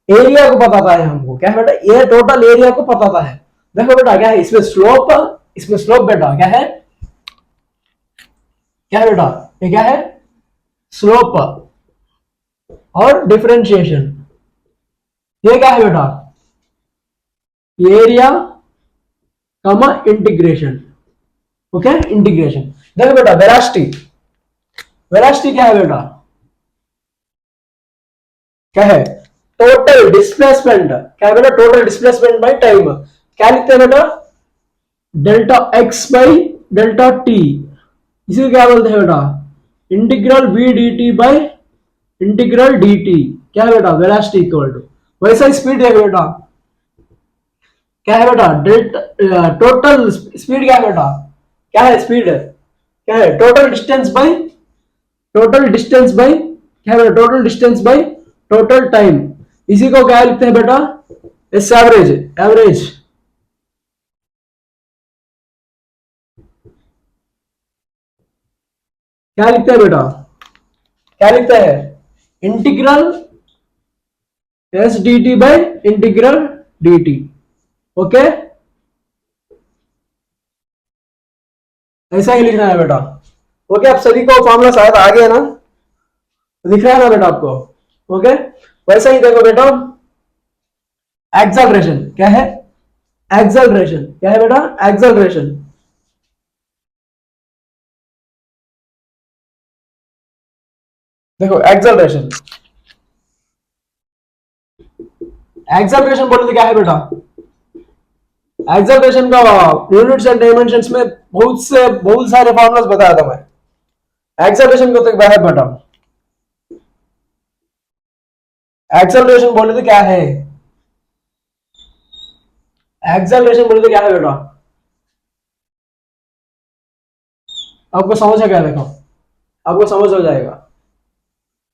एरिया को बताता है हमको, क्या है बेटा ये टोटल एरिया को बताता है। देखो बेटा क्या है इसमें स्लोप, इसमें स्लोप बेटा क्या है, क्या है बेटा ये क्या है स्लोप और डिफरेंशिएशन, ये क्या है बेटा एरिया कमा इंटीग्रेशन, ओके इंटीग्रेशन। देखो बेटा वेलोसिटी, वेलोसिटी क्या है बेटा, क्या है टोटल डिस्प्लेसमेंट, क्या है बेटा टोटल डिस्प्लेसमेंट बाय टाइम, क्या लिखते हैं बेटा delta x by delta t, इसे क्या बोलते हैं बेटा integral v d t by integral d t, क्या है बेटा वेलोसिटी इक्वल टू, वैसा स्पीड है बेटा, क्या है बेटा डेल्टा टोटल स्पीड, क्या है बेटा क्या है स्पीड, क्या है total distance by, total distance by क्या है बेटा total distance by total time, इसी को क्या लिखते हैं बेटा एस एवरेज, एवरेज। क्या लिखते हैं बेटा, क्या लिखता है integral S D t by integral d T, okay ऐसा ही लिखना है बेटा। ओके आप सभी को फॉर्मूला शायद आ गया ना, दिख रहा है ना बेटा आपको, ओके वैसा ही देखो बेटा एक्सेलरेशन क्या है एक्सेलरेशन क्या है बेटा? एक्सेलरेशन। देखो एक्सेलरेशन, एक्सेलरेशन बोले तो क्या है बेटा? एक्सेलरेशन का यूनिट्स एंड डायमेंशंस में बहुत सारे फॉर्मुलास बताया था मैं। एक्सेलरेशन को तो क्या है बेटा? एक्सेलरेशन बोले तो क्या है? एक्सेलरेशन बोले तो क्या है बेटा? आपको समझ है क्या? देखो आपको समझ हो जाएगा।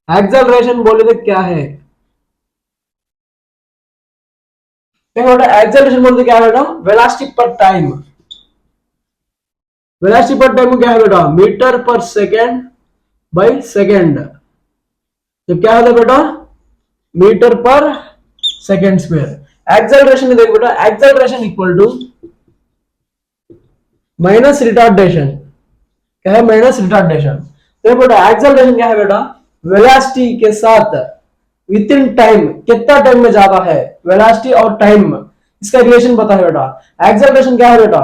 एक्सेलरेशन बोले तो क्या है? देखो बेटा एक्सेलरेशन बोले तो क्या है बेटा? वेलोसिटी पर टाइम। वेलोसिटी पर टाइम क्या है बेटा? मीटर पर सेकेंड बाई सेकेंड। तो क्या होता है बेटा? मीटर पर सेकेंड स्क्वायर। एक्सेलरेशन देखो बेटा, acceleration equal to minus retardation. क्या है? Minus retardation. देखो बेटा एक्सेलरेशन क्या है बेटा? वेलोसिटी के साथ विद इन टाइम कितना टाइम में जाता है, वेलोसिटी और टाइम इसका रिलेशन पता है बेटा। एक्सेलरेशन क्या है बेटा?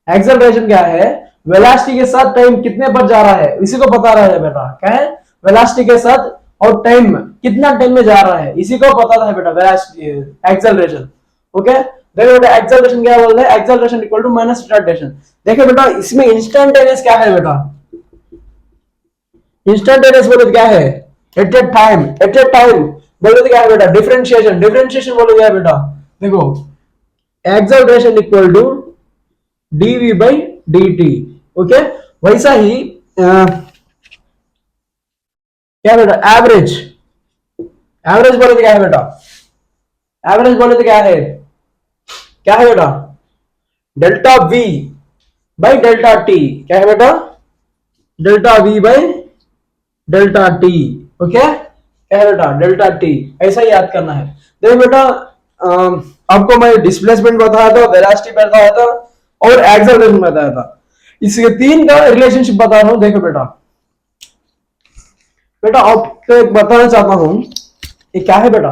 एक्सेलरेशन क्या है? वेलोसिटी के साथ टाइम कितने पर जा रहा है इसी को बता रहा है बेटा। क्या है? वेलोसिटी के साथ और टाइम कितना टाइम में जा रहा है इसी को पता है बेटा, वेलोसिटी एक्सेलरेशन। ओके, देखो बेटा एक्सेलरेशन क्या बोल रहे हैं? Acceleration equal to minus retardation. देखो बेटा इसमें इंस्टेंटेनियस क्या है बेटा? इंस्टेंटेनियस बोले तो क्या है? At a time. At a time बोले तो क्या है बेटा? डिफरेंशिएशन। डिफरेंशिएशन बोले क्या है बेटा? देखो acceleration equal to dv by dt। Okay, वैसा ही क्या बेटा? एवरेज। एवरेज बोले तो क्या है बेटा? एवरेज बोले तो क्या है? क्या है बेटा? Delta v by delta T. क्या है बेटा? Delta v by delta T. Okay, क्या है बेटा? Delta T. ऐसा ही याद करना है। देखो बेटा आपको मैं डिस्प्लेसमेंट बताया था, वेलोसिटी बताया था और एक्सेलरेशन बताया था। इसके तीन का रिलेशनशिप बता रहा हूं। देखो बेटा, बेटा आपको एक बताना चाहता हूं, ये क्या है बेटा?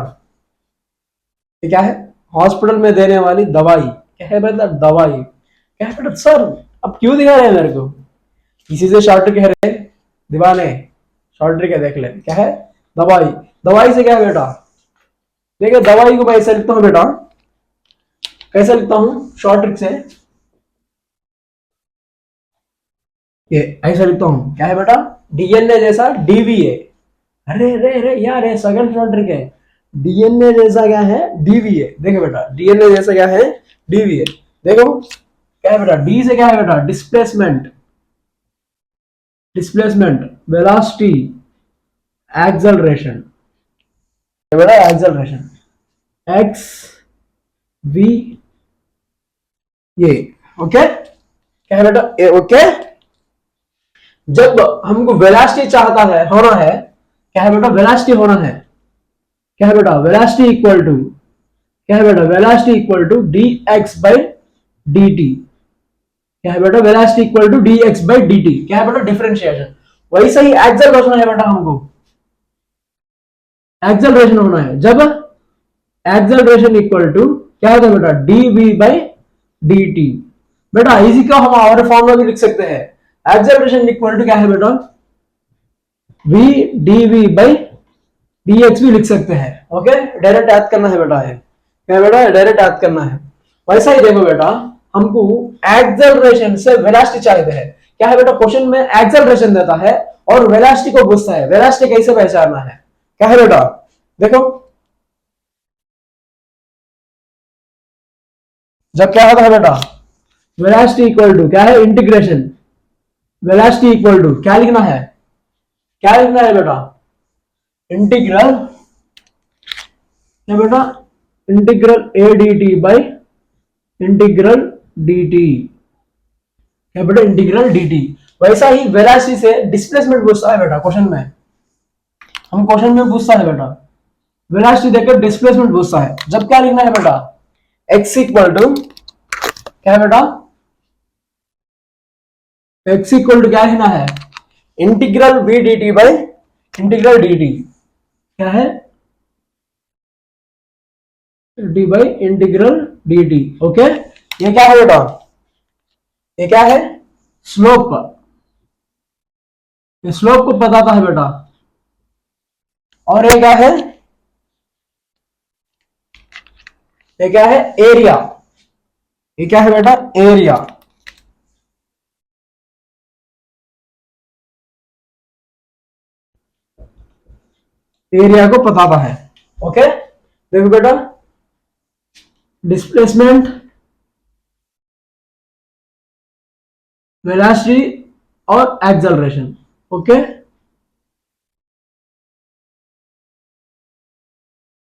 ये क्या है? हॉस्पिटल में देने वाली दवाई। क्या है बेटा? दवाई। क्या है बेटा? सर अब क्यों दिखा रहे हैं मेरे को? इसी से शॉर्ट कह रहे दीवाने, शॉर्ट ट्रिक है देख ले। क्या है? दवाई। दवाई से क्या है बेटा? देखिए दवाई को मैं ऐसे लिखता हूं बेटा, कैसे लिखता हूं शॉर्ट ट्रिक से? ये ऐसा लिखता हूं। क्या है बेटा? डीएनए जैसा डीवीए। अरे अरे अरे यार ये सेकंड शॉर्ट ट्रिक है। डीएनए जैसा क्या है? डीवीए। देखो बेटा डीएनए जैसा क्या है? डीवीए। देखो क्या है बेटा? डी से क्या है बेटा? डिस्प्लेसमेंट। Displacement, velocity, acceleration. बेटा एक्सेलरेशन एक्स वी ये। ओके, क्या है बेटा? ए ओके। जब हमको वेलोसिटी चाहता है होना है, क्या है बेटा? वेलोसिटी होना है। क्या है बेटा? वेलोसिटी इक्वल टू क्या है बेटा? Velocity equal to d x by d t. क्या है बेटा? Velocity equal to d x by d t. क्या है बेटा? डिफरेंशिएशन। वैसा ही एक्सेलरेशन है बेटा, हमको एक्सेलरेशन होना है जब एक्सेलरेशन इक्वल टू क्या होता है बेटा? D v by d t. बेटा इसी का हम और फॉर्मूला भी लिख सकते हैं। एक्सेलरेशन इक्वल टू क्या है बेटा? V d v by d x भी लिख सकते हैं। ओके, डायरेक्ट याद करना है बेटा। ये क्या बेटा? डायरेक्ट याद करना है। वैसा ही देखो बेटा, हमको एक्सेलरेशन से वेलोसिटी चाहिए है। क्या है बेटा? क्वेश्चन में एक्सेलरेशन देता है और वेलोसिटी को पूछता है। वेलोसिटी कैसे पहचानना है? क्या है बेटा? देखो जब क्या होता है बेटा? वेलोसिटी इक्वल टू क्या है? इंटीग्रेशन। वेलोसिटी इक्वल टू क्या लिखना है? क्या लिखना है बेटा? इंटीग्रल क्या बेटा? Integral A D t by integral d t. क्या बेटा? Integral d T. वैसा ही वेलोसिटी से डिस्प्लेसमेंट पूछता है बेटा क्वेश्चन में। हम क्वेश्चन में पूछता है बेटा, वेलोसिटी देकर डिस्प्लेसमेंट पूछता है। जब क्या लिखना है बेटा? एक्स इक्वल टू क्या है बेटा? एक्स इक्वल टू क्या लिखना है? Integral v d t by integral d t. क्या है? D by integral dt। Okay, ये क्या है बेटा, ये क्या है, स्लोप। ये स्लोप को बताता है बेटा। और ये क्या है, ये क्या है, एरिया। ये क्या है बेटा, एरिया। एरिया को बताता है। ओके, देखो बेटा, डिस्प्लेसमेंट, वेलोसिटी और एक्सेलरेशन। ओके,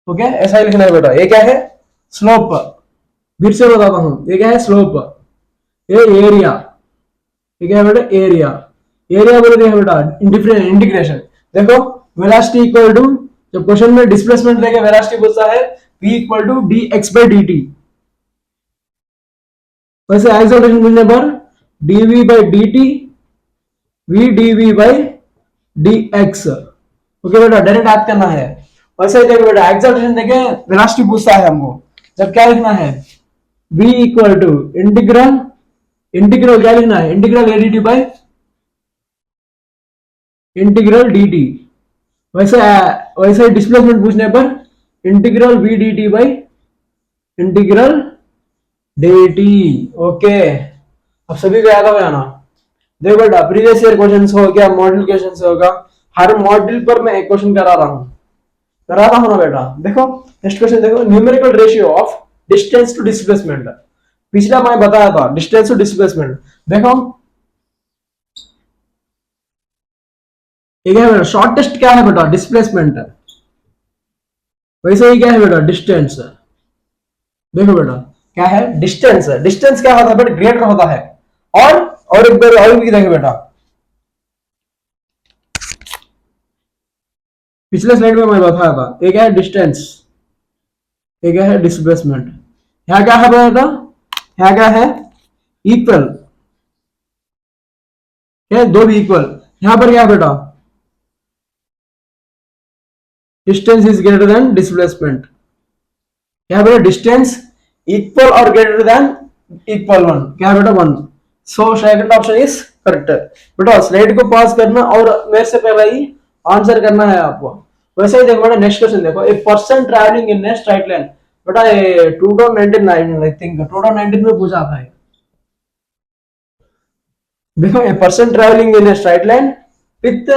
ओके, ऐसा ही लिखना है बेटा। ये क्या है, स्लोप। फिर से बताता हूं, ये क्या है, स्लोप। ये एरिया। ये क्या है बेटा, एरिया। एरिया बोल दिया है बेटा, डिफरेंट इंटीग्रेशन। देखो, वेलोसिटी इक्वल टू, जब क्वेश्चन में डिस्प्लेसमेंट देके वेलोसिटी पूछता है, v equal to d x by d t. वैसे एक्सेलरेशन मिलने पर dv by d t, v dv by d x. Okay बेटा, डायरेक्ट याद करना है। वैसे ही देखो बेटा, एक्सेलरेशन देके वेलोसिटी पूछता है हमको, जब क्या लिखना है, v equal to integral, integral क्या लिखना है, integral a d t by integral dt। वैसे वैसे डिस्प्लेसमेंट पूछने पर integral v dt by integral dt। Okay, अब सभी को याद हो गया ना। देखो बेटा, प्रीवियस ईयर क्वेश्चन हो गया, मॉडल क्वेश्चन होगा, हर मॉडल पर मैं एक क्वेश्चन कराता हूं ना बेटा। देखो नेक्स्ट क्वेश्चन देखो, numerical ratio of distance to displacement. पिछला मैं बताया था डिस्टेंस टू डिस्प्लेसमेंट। देखो ये क्या है बेटा, शॉर्टेस्ट क्या है बेटा, डिस्प्लेसमेंट। वैसे ही क्या है बेटा, डिस्टेंस। देखो बेटा, क्या है, डिस्टेंस। डिस्टेंस क्या होता है बेटा, ग्रेटर होता है। और एक बार और भी देखो बेटा, पिछले स्लाइड में मैं बताया था, ये क्या है, डिस्टेंस, ये क्या है, डिस्प्लेसमेंट। यहाँ क्या है बेटा, यहाँ क्या है, इक्वल, क्या दो भी इक्वल। यहां पर क्या है बेटा, distance is greater than displacement. क्या बेटा, डिस्टेंस इक्वल और ग्रेटर देन इक्वल वन, क्या है बेटा, one. So second option is correct. बेटा स्लाइड को पॉज करना और मेरे से पहले ही आंसर करना है आपको। वैसे ही देखो बेटा, नेक्स्ट क्वेश्चन देखो, a person travelling in a straight line. बेटा ये 2019 आई थिंक 2019 में पूछा था। देखो, a person travelling in a straight line with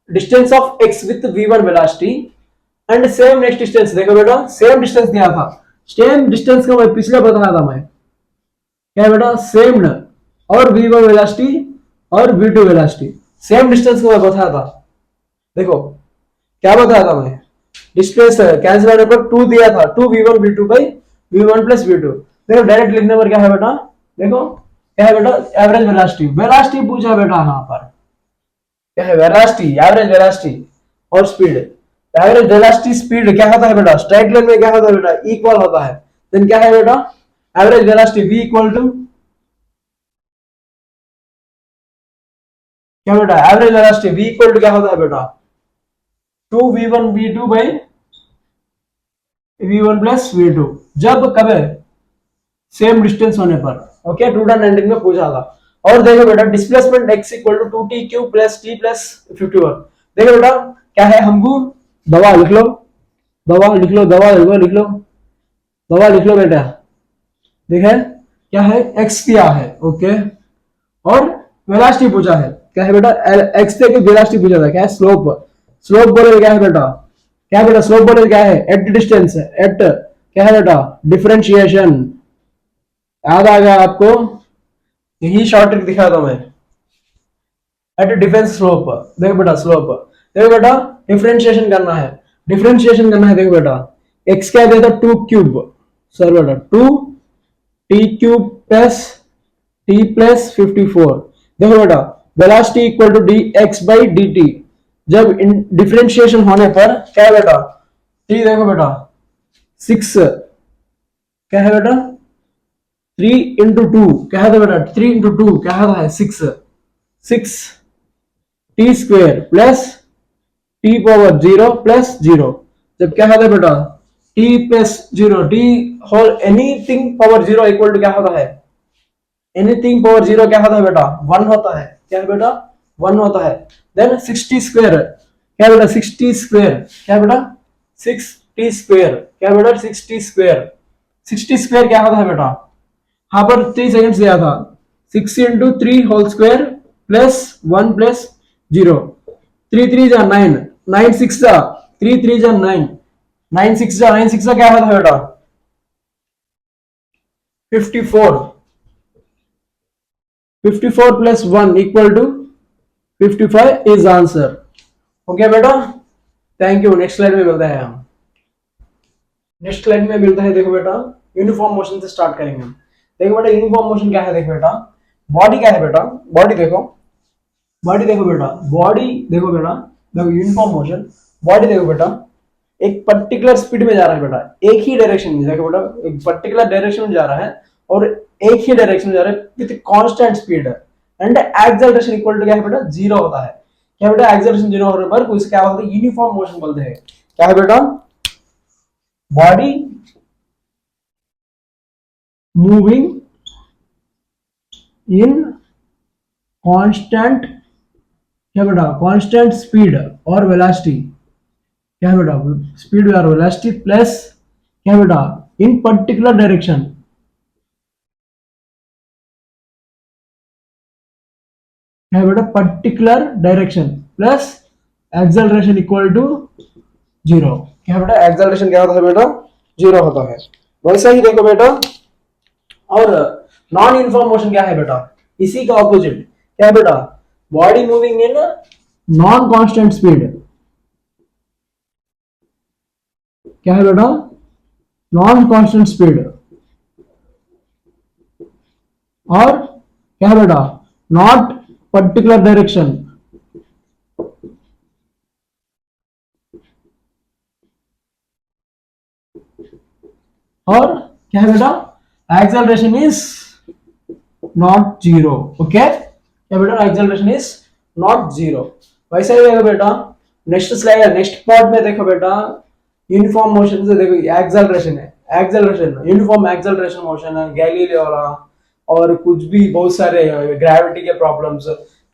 distance of x with v1 velocity and same next distance. देखो बेटा, सेम डिस्टेंस दिया था, सेम डिस्टेंस का मैं पिछले बताया था मैं, क्या बेटा, सेम और v1 वेलोसिटी और v2 वेलोसिटी, सेम डिस्टेंस को मैं बताया था। देखो क्या बताया था मैं, डिस्टेंस कैंसिल होने पर 2 दिया था, 2v1 v2 by v1 plus v2। देखो डायरेक्ट लिखने पर क्या है बेटा, देखो क्या है बेटा, एवरेज वेलोसिटी। वेलोसिटी पूछा बेटा यहाँ पर, क्या है, वेलोसिटी, एवरेज वेलोसिटी और स्पीड। एवरेज वेलोसिटी स्पीड क्या होता है बेटा, स्ट्रेट लाइन में क्या होता है बेटा, इक्वल होता है। देन क्या है बेटा, average velocity v equal to, क्या बेटा, average velocity v equal to क्या होता है बेटा, 2v1 v2 by v1 plus v2। जब कब है, सेम डिस्टेंस होने पर। ओके, 2019 में पूछा था। और देखो बेटा, displacement x equal to 2t cube plus t plus 51। देखो बेटा क्या है, हमको दवा लिख लो, दवा लिख लो, दवा लिख लो, दवा लिख लो बेटा। देखे क्या है, x दिया है। ओके, और वेलोसिटी पूछा है, क्या है बेटा, x दे के वेलोसिटी पूछा था, क्या है, स्लोप। स्लोप बोले क्या है बेटा, क्या है बेटा, स्लोप बोले क्या है, एट डिस्टेंस, एट क्या है बेटा, डिफरेंशिएशन। याद आ गया आपको, यही शॉर्ट ट्रिक दिखा था मैं, एट डिफरेंस स्लोप। देखो बेटा स्लोप, देखो बेटा डिफरेंशिएशन करना है, डिफरेंशिएशन करना है। देखो बेटा x क्या देता, 2 क्यूब, सर बेटा 2 t cube plus t plus 54। देखो बेटा velocity equal to d x by d t. जब डिफरेंशिएशन होने पर क्या है बेटा, t देखो बेटा 6, क्या है बेटा, 3 इंटू 2 क्या है बेटा, 3 इंटू 2 क्या है 6, 6 t square plus t power 0 plus 0। जब क्या है बेटा t plus zero, t whole anything power zero equal to क्या होता है, एनीथिंग पावर जीरो क्या होता है बेटा, वन होता है, क्या है बेटा, वन होता है। देन 60 स्क्वायर क्या बेटा, 60 स्क्वायर क्या बेटा, 60 स्क्वायर क्या बेटा, 60 स्क्वायर, 60 स्क्वायर क्या होता है बेटा, यहां पर 3 सेकंड्स दिया था, 6 into 3 whole square plus 1 plus 0, 3 3 जा 9, 9 6 जा 3 3 जा 9, 9 6 जा 9 6 जा क्या होता है बेटा, 54, 54 plus 1 equal to 55 is answer. हो गया बेटा, थैंक यू। नेक्स्ट स्लाइड में मिलते हैं हम, नेक्स्ट स्लाइड में मिलते हैं। देखो बेटा यूनिफॉर्म मोशन से स्टार्ट करेंगे हम। देखो बेटा यूनिफॉर्म मोशन क्या है, देखो बेटा बॉडी क्या है बेटा, बॉडी देखो, बॉडी देखो बेटा, बॉडी देखो बेटा, देखो यूनिफॉर्म मोशन, बॉडी देखो बेटा, एक पर्टिकुलर स्पीड में जा रहा है बेटा, एक ही डायरेक्शन में, देखो बेटा एक पर्टिकुलर डायरेक्शन में जा रहा है और एक ही डायरेक्शन में जा रहा है with constant speed and acceleration equal to क्या है बेटा, जीरो होता है। क्या बेटा, एक्सेलरेशन जीरो होने पर उसे क्या बोलते हैं, यूनिफॉर्म मोशन बोलते हैं। क्या है बेटा, बॉडी मूविंग इन कांस्टेंट, क्या बेटा, कांस्टेंट स्पीड और वेलोसिटी, क्या है बेटा, स्पीड और वेलोसिटी प्लस क्या बेटा, इन पर्टिकुलर डायरेक्शन, क्या है बेटा, particular direction plus acceleration equal to zero. क्या बेटा, एक्सेलरेशन क्या होता है बेटा, जीरो होता है। वैसा ही देखो बेटा, और नॉन यूनिफॉर्म मोशन क्या है बेटा, इसी का ऑपोजिट, क्या है बेटा, body moving in non constant speed, क्या है बेटा, नॉन कांस्टेंट स्पीड, और क्या है बेटा, नॉट पर्टिकुलर डायरेक्शन, और क्या है बेटा, acceleration is not zero. Okay, क्या बेटा, एक्सेलरेशन इज नॉट जीरो। वैसे ही देखो बेटा नेक्स्ट स्लाइड, नेक्स्ट पार्ट में देखो बेटा यूनिफॉर्म मोशन से देखो एक्सेलरेशन है, एक्सेलरेशन यूनिफॉर्म एक्सेलरेशन मोशन है, गैलीलियो वाला और कुछ भी बहुत सारे ग्रेविटी के प्रॉब्लम्स,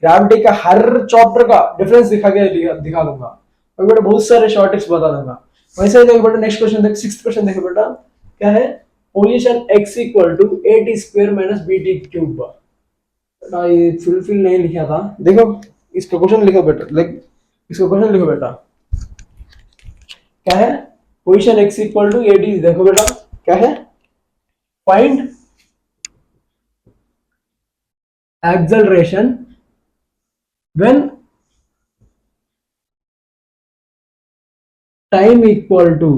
ग्रेविटी का हर चैप्टर का डिफरेंस दिखा दूंगा और बेटा बहुत सारे शॉर्टेज बता दूंगा। वैसे ही देखो बेटा नेक्स्ट क्वेश्चन देखो, सिक्स्थ क्वेश्चन देखो बेटा, क्या है, position x equal to a t square minus b t cube. ये फुलफिल नहीं लिखा था, देखो इसका क्वेश्चन लिखो बेटा, इसका क्वेश्चन लिखो बेटा, क्या है, position x equal to a t, देखो बेटा क्या है, find acceleration when time equal to,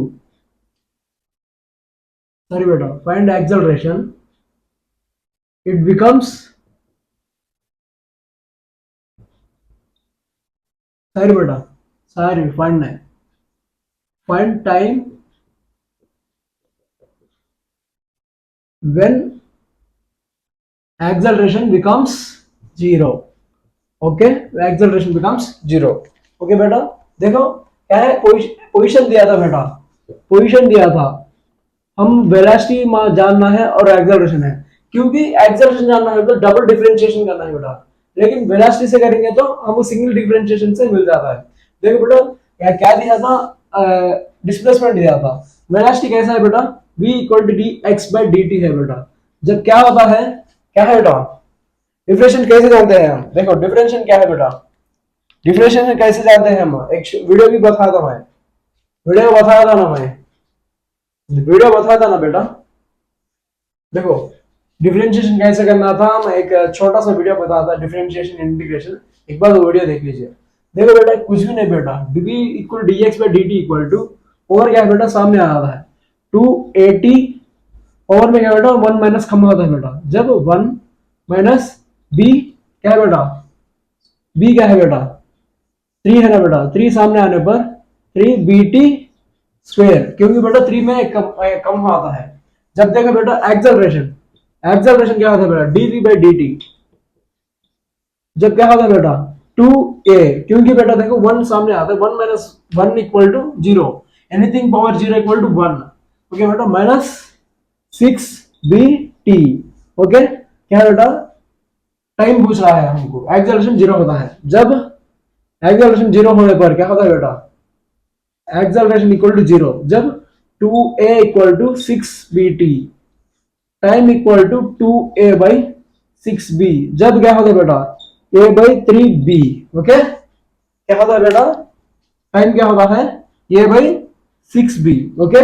sorry beta, find acceleration, it becomes, sorry beta, sorry, find नहीं, find time when acceleration becomes zero। Okay, acceleration becomes zero. Okay बेटा देखो क्या है, position दिया था बेटा, पोजीशन दिया था, हम वेलोसिटी जानना है और एक्सेलरेशन है, क्योंकि एक्सेलरेशन जानना है तो डबल डिफरेंशिएशन करना है बेटा, लेकिन वेलोसिटी से करेंगे तो हमको सिंगल डिफरेंशिएशन से मिल जाता है। देखो बेटा क्या दिया था, डिस्प्लेसमेंट दिया था, वेलोसिटी कैसा है बेटा, v equal to d x by d t है बेटा। जब क्या होता है, क्या है बेटा, डिफरेंशिएशन कैसे जानते हैं हम, देखो डिफरेंशिएशन क्या है बेटा, डिफरेंशिएशन कैसे जानते हैं हम, एक वीडियो भी बताया था मैं, वीडियो बताया था ना मैं, वीडियो बताया था ना बेटा, देखो डिफरेंशिएशन कैसे करना था, मैं एक छोटा सा वीडियो बताया था, डिफरेंशिएशन इंटीग्रेशन, एक बार वो वीडियो देख लीजिए। देखो बेटा कुछ भी नहीं बेटा, dv equal dx by dt equal to over क्या है बेटा, सामने आ रहा है 280, ओवर में क्या बेटा 1 माइनस खत्म होता है बेटा, जब 1 माइनस b क्या है बेटा, b क्या है बेटा 3 है ना बेटा, 3 सामने आने पर 3 bt स्क्वायर, क्योंकि बेटा 3 में कम आता है। जब देखो बेटा एक्सेलरेशन, एक्सेलरेशन क्या होता है बेटा, dv बाई dt, जब क्या होता है बेटा 2a, क्योंकि बेटा देखो 1 सामने आता है, 1 minus 1 equal to 0, anything power 0 equal to 1, okay बेटा, -6bt। ओके, क्या है बेटा, टाइम पूछ रहा है हमको, एक्सेलरेशन 0 होता है। जब एक्सेलरेशन 0 होने पर क्या होता है बेटा, एक्सेलरेशन इक्वल टू 0 जब 2a equal to 6bt, time equal to 2a by 6b, जब क्या होता है बेटा, a बाई 3b। ओके, क्या होता है बेटा, टाइम क्या होता है, a by 6b। Okay,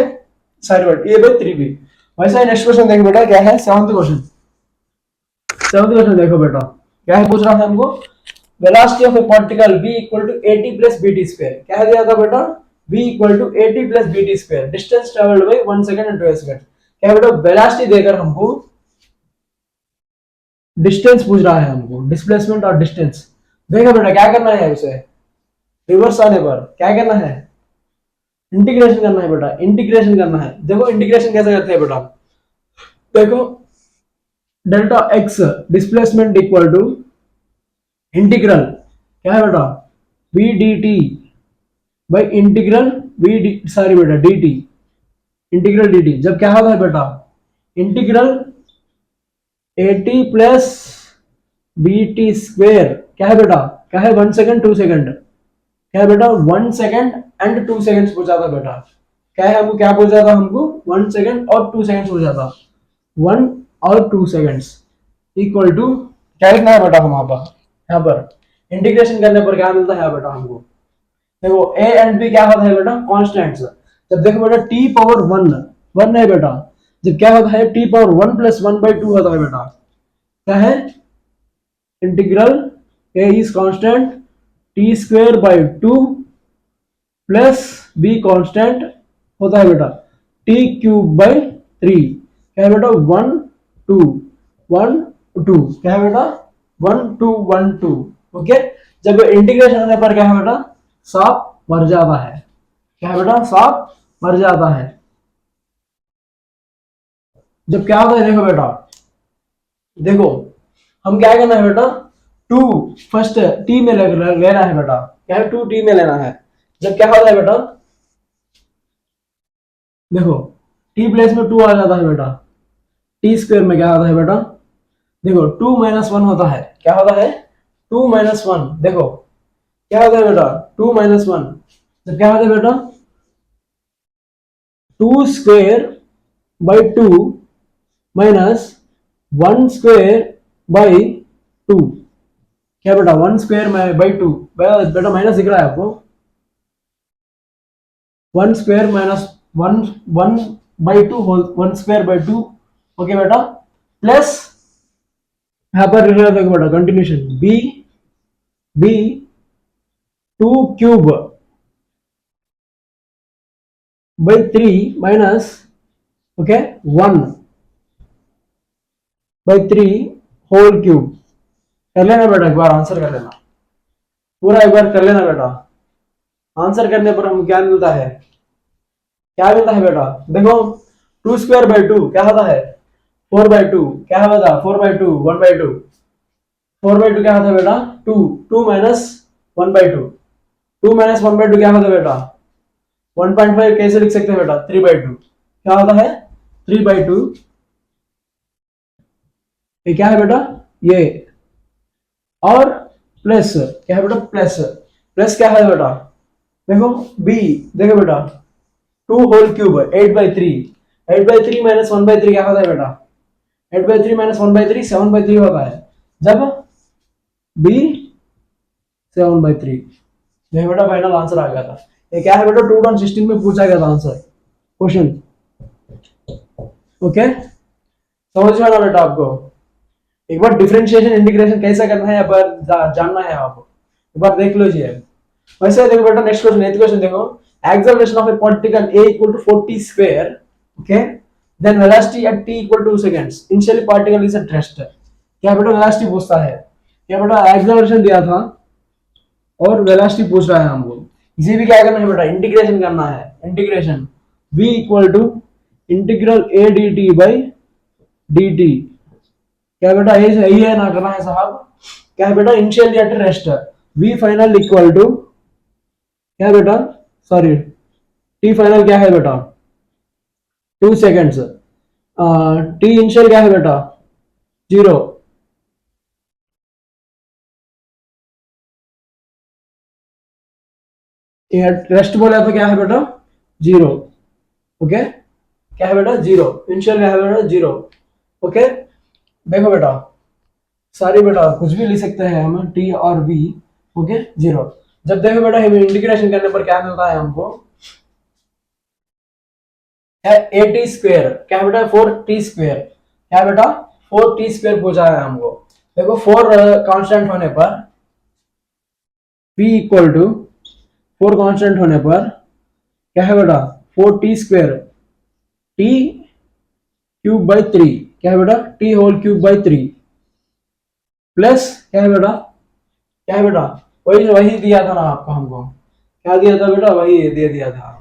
sorry बेटा, a बाई 3b। वैसा ही नेक्स्ट क्वेश्चन देखो बेटा, क्या है, सेवंथ क्वेश्चन। सेवंथ क्वेश्चन देखो बेटा, क्या है, पूछ रहा है हमको, velocity of a particle v equal to 80 plus bt square. क्या दिया था बेटा, v equal to 80 plus bt square, distance travelled by 1 second and 2 second. क्या बेटा, वेलोसिटी देकर हमको डिस्टेंस पूछ रहा है हमको, डिस्प्लेसमेंट और डिस्टेंस। देखो बेटा, क्या करना है, उसे रिवर्स आने पर क्या करना है, इंटीग्रेशन करना है बेटा, इंटीग्रेशन करना है। देखो इंटीग्रेशन कैसे करते हैं बेटा, देखो delta x displacement equal to integral, क्या है बेटा, v dt by integral sorry बेटा dt, इंटीग्रल dt। जब क्या होता है बेटा, इंटीग्रल 80 प्लस bt स्क्वेयर, क्या है बेटा, क्या है, 1 सेकंड 2 सेकंड, क्या है बेटा, 1 सेकंड एंड 2 सेकंड्स पूछा था बेटा। क्या है, हमको क्या पूछा था, हमको 1 सेकंड और 2 सेकंड्स पूछा था, 1 और 2 सेकंड्स इक्वल टू, क्या लिखना है बेटा, हम यहाँ पर इंटीग्रेशन करने पर क्या मिलता है बेटा हमको, देखो a एंड b क्या होता है बेटा, कॉन्स्टेंट्स। जब देखो बेटा t पावर 1 है बेटा, जब क्या होता है, t पावर 1 प्लस 1/2 होता है बेटा, क्या है, integral a is constant, t square by 2 plus b constant होता है बेटा, t क्यूब बाय 3। क्या है बेटा, 1 2 1 2, क्या है बेटा, 1 2 1 2। ओके, जब इंटीग्रेशन होने पर क्या है बेटा, साफ मर जाता है। क्या है बेटा, साफ मर जाता है। जब क्या होता है, देखो बेटा, देखो हम क्या करना है बेटा, 2 फर्स्ट टी में लेना है बेटा, क्या है, 2 टी में लेना है। जब क्या होता है बेटा, देखो टी प्लेस में 2 आ जाता है बेटा, टी स्क्वायर में क्या होता है बेटा, देखो 2 माइनस 1 होता है, क्या होता है, 2 माइनस 1। देखो क्या होता है बेटा, 2 माइनस 1, जब क्या होता है बेटा, 2 square by 2 minus 1 square by 2। क्या बेटा, 1 स्क्वायर बाई 2, बेटा माइनस दिख रहा है आपको, 1 square minus 1 1 by 2 whole 1 square by 2। Okay बेटा, प्लस यहां पर देखो बेटा, continuation b b 2 cube by 3 minus, okay, 1 by 3 whole cube. कर लेना बेटा, एक बार आंसर कर लेना, पूरा एक बार कर लेना बेटा। आंसर करने पर हम क्या मिलता है, क्या मिलता है बेटा, देखो 2 स्क्वायर बाई 2 क्या होता है, 4/2। क्या होता है, 4/2 1/2, 4/2 क्या होता है बेटा, 2 2 माइनस 1/2, 2 माइनस 1/2 क्या होता है बेटा, 1.5। कैसे लिख सकते हैं बेटा, 3/2। क्या होता है, 3/2। ये क्या है बेटा, ये, और प्लस क्या है बेटा, प्लस प्लस क्या है बेटा, देखो b, देखो बेटा 2 होल क्यूब 8/3, 8/3 माइनस 1/3 क्या होता है बेटा, 8/3 माइनस 1/3 7/3 होता है। जब b 7/3, ये बेटा फाइनल आंसर आ गया था। ये क्या है बेटा, 2016 में पूछा गया था आंसर क्वेश्चन। ओके, समझ में आना बेटा आपको, एक बार डिफरेंशिएशन इंटीग्रेशन कैसे करना है, एक बार जानना है आपको, एक बार देख लीजिए। वैसे देखो बेटा, नेक्स्ट क्वेश्चन, एथ क्वेश्चन देखो, acceleration of a particle a equal to 40 square, okay, then velocity at t equal to 2 seconds, initially particle is at rest. क्या बेटा, वेलोसिटी पूछता है, क्या बेटा, एक्सेलरेशन दिया था और वेलोसिटी पूछ रहा है हमको। इसे भी क्या करना है बेटा, इंटीग्रेशन करना है, integration v equal to integral a dt by dt। क्या बेटा, यही है ना करना है साहब। क्या है बेटा, initial at rest, v final equal to, क्या बेटा, सॉरी टी फाइनल क्या है बेटा, 2 सेकेंड्स। टी इनिशियल क्या है बेटा? 0। रेस्ट बोला तो क्या है बेटा? 0। ओके, क्या है बेटा? 0। इनिशियल क्या है बेटा? 0। ओके, देखो बेटा, सारी बेटा कुछ भी लिख सकते हैं हम, टी और वी। ओके, 0। जब देखो बेटा इंटीग्रेशन करने पर क्या मिलता है हमको? है ए टी स्क्वेयर। क्या है बेटा? 4t square. क्या है बेटा? 4t स्क्वेयर पूछा है हमको। देखो 4 कांस्टेंट होने पर, p इक्वल टू 4 कांस्टेंट होने पर क्या है बेटा? 4t square, T cube by 3। क्या है बेटा? T whole cube by 3 plus क्या है बेटा? क्या है बेटा? वही वही दिया था ना आपको हमको। क्या दिया था बेटा? वही दे दिया था।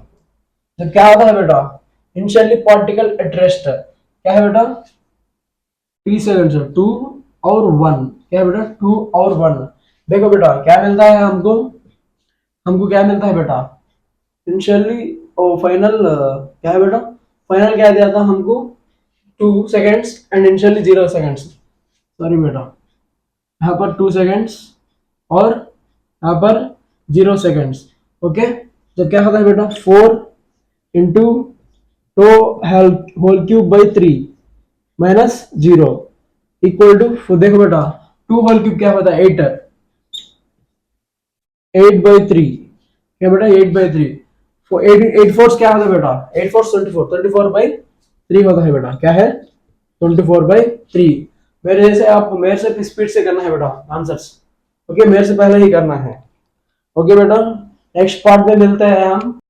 तो क्या होता है बेटा? Initially particle at rest. क्या है बेटा? टी सेकंड से 2 और 1। क्या है बेटा? 2 और 1। देखो बेटा क्या मिलता है हमको? हमको क्या मिलता है बेटा? इनिशियली और फाइनल क्या है बेटा? फाइनल क्या दिया था हमको? 2 seconds and initially 0 seconds. Sorry बेटा, यहाँ पर 2 सेकेंड्स और यहाँ पर 0 सेकेंड्स। ओके, तो क्या होता है बेटा? 4 into two whole cube by 3 minus 0 equal to, देखो बेटा 2 होल क्यूब क्या होता है? 8। 8/3। क्या बेटा? 8/3। 8 फोर्स क्या होता है बेटा? 8 फोर्स 24। 24/3 होता है बेटा। क्या है? 24/3। मेरे से आप मेरे से स्पीड से करना है बेटा आंसर्स। ओके, मेरे से पहले ही करना है। ओके बेटा, नेक्स्ट पार्ट में मिलते हैं हम।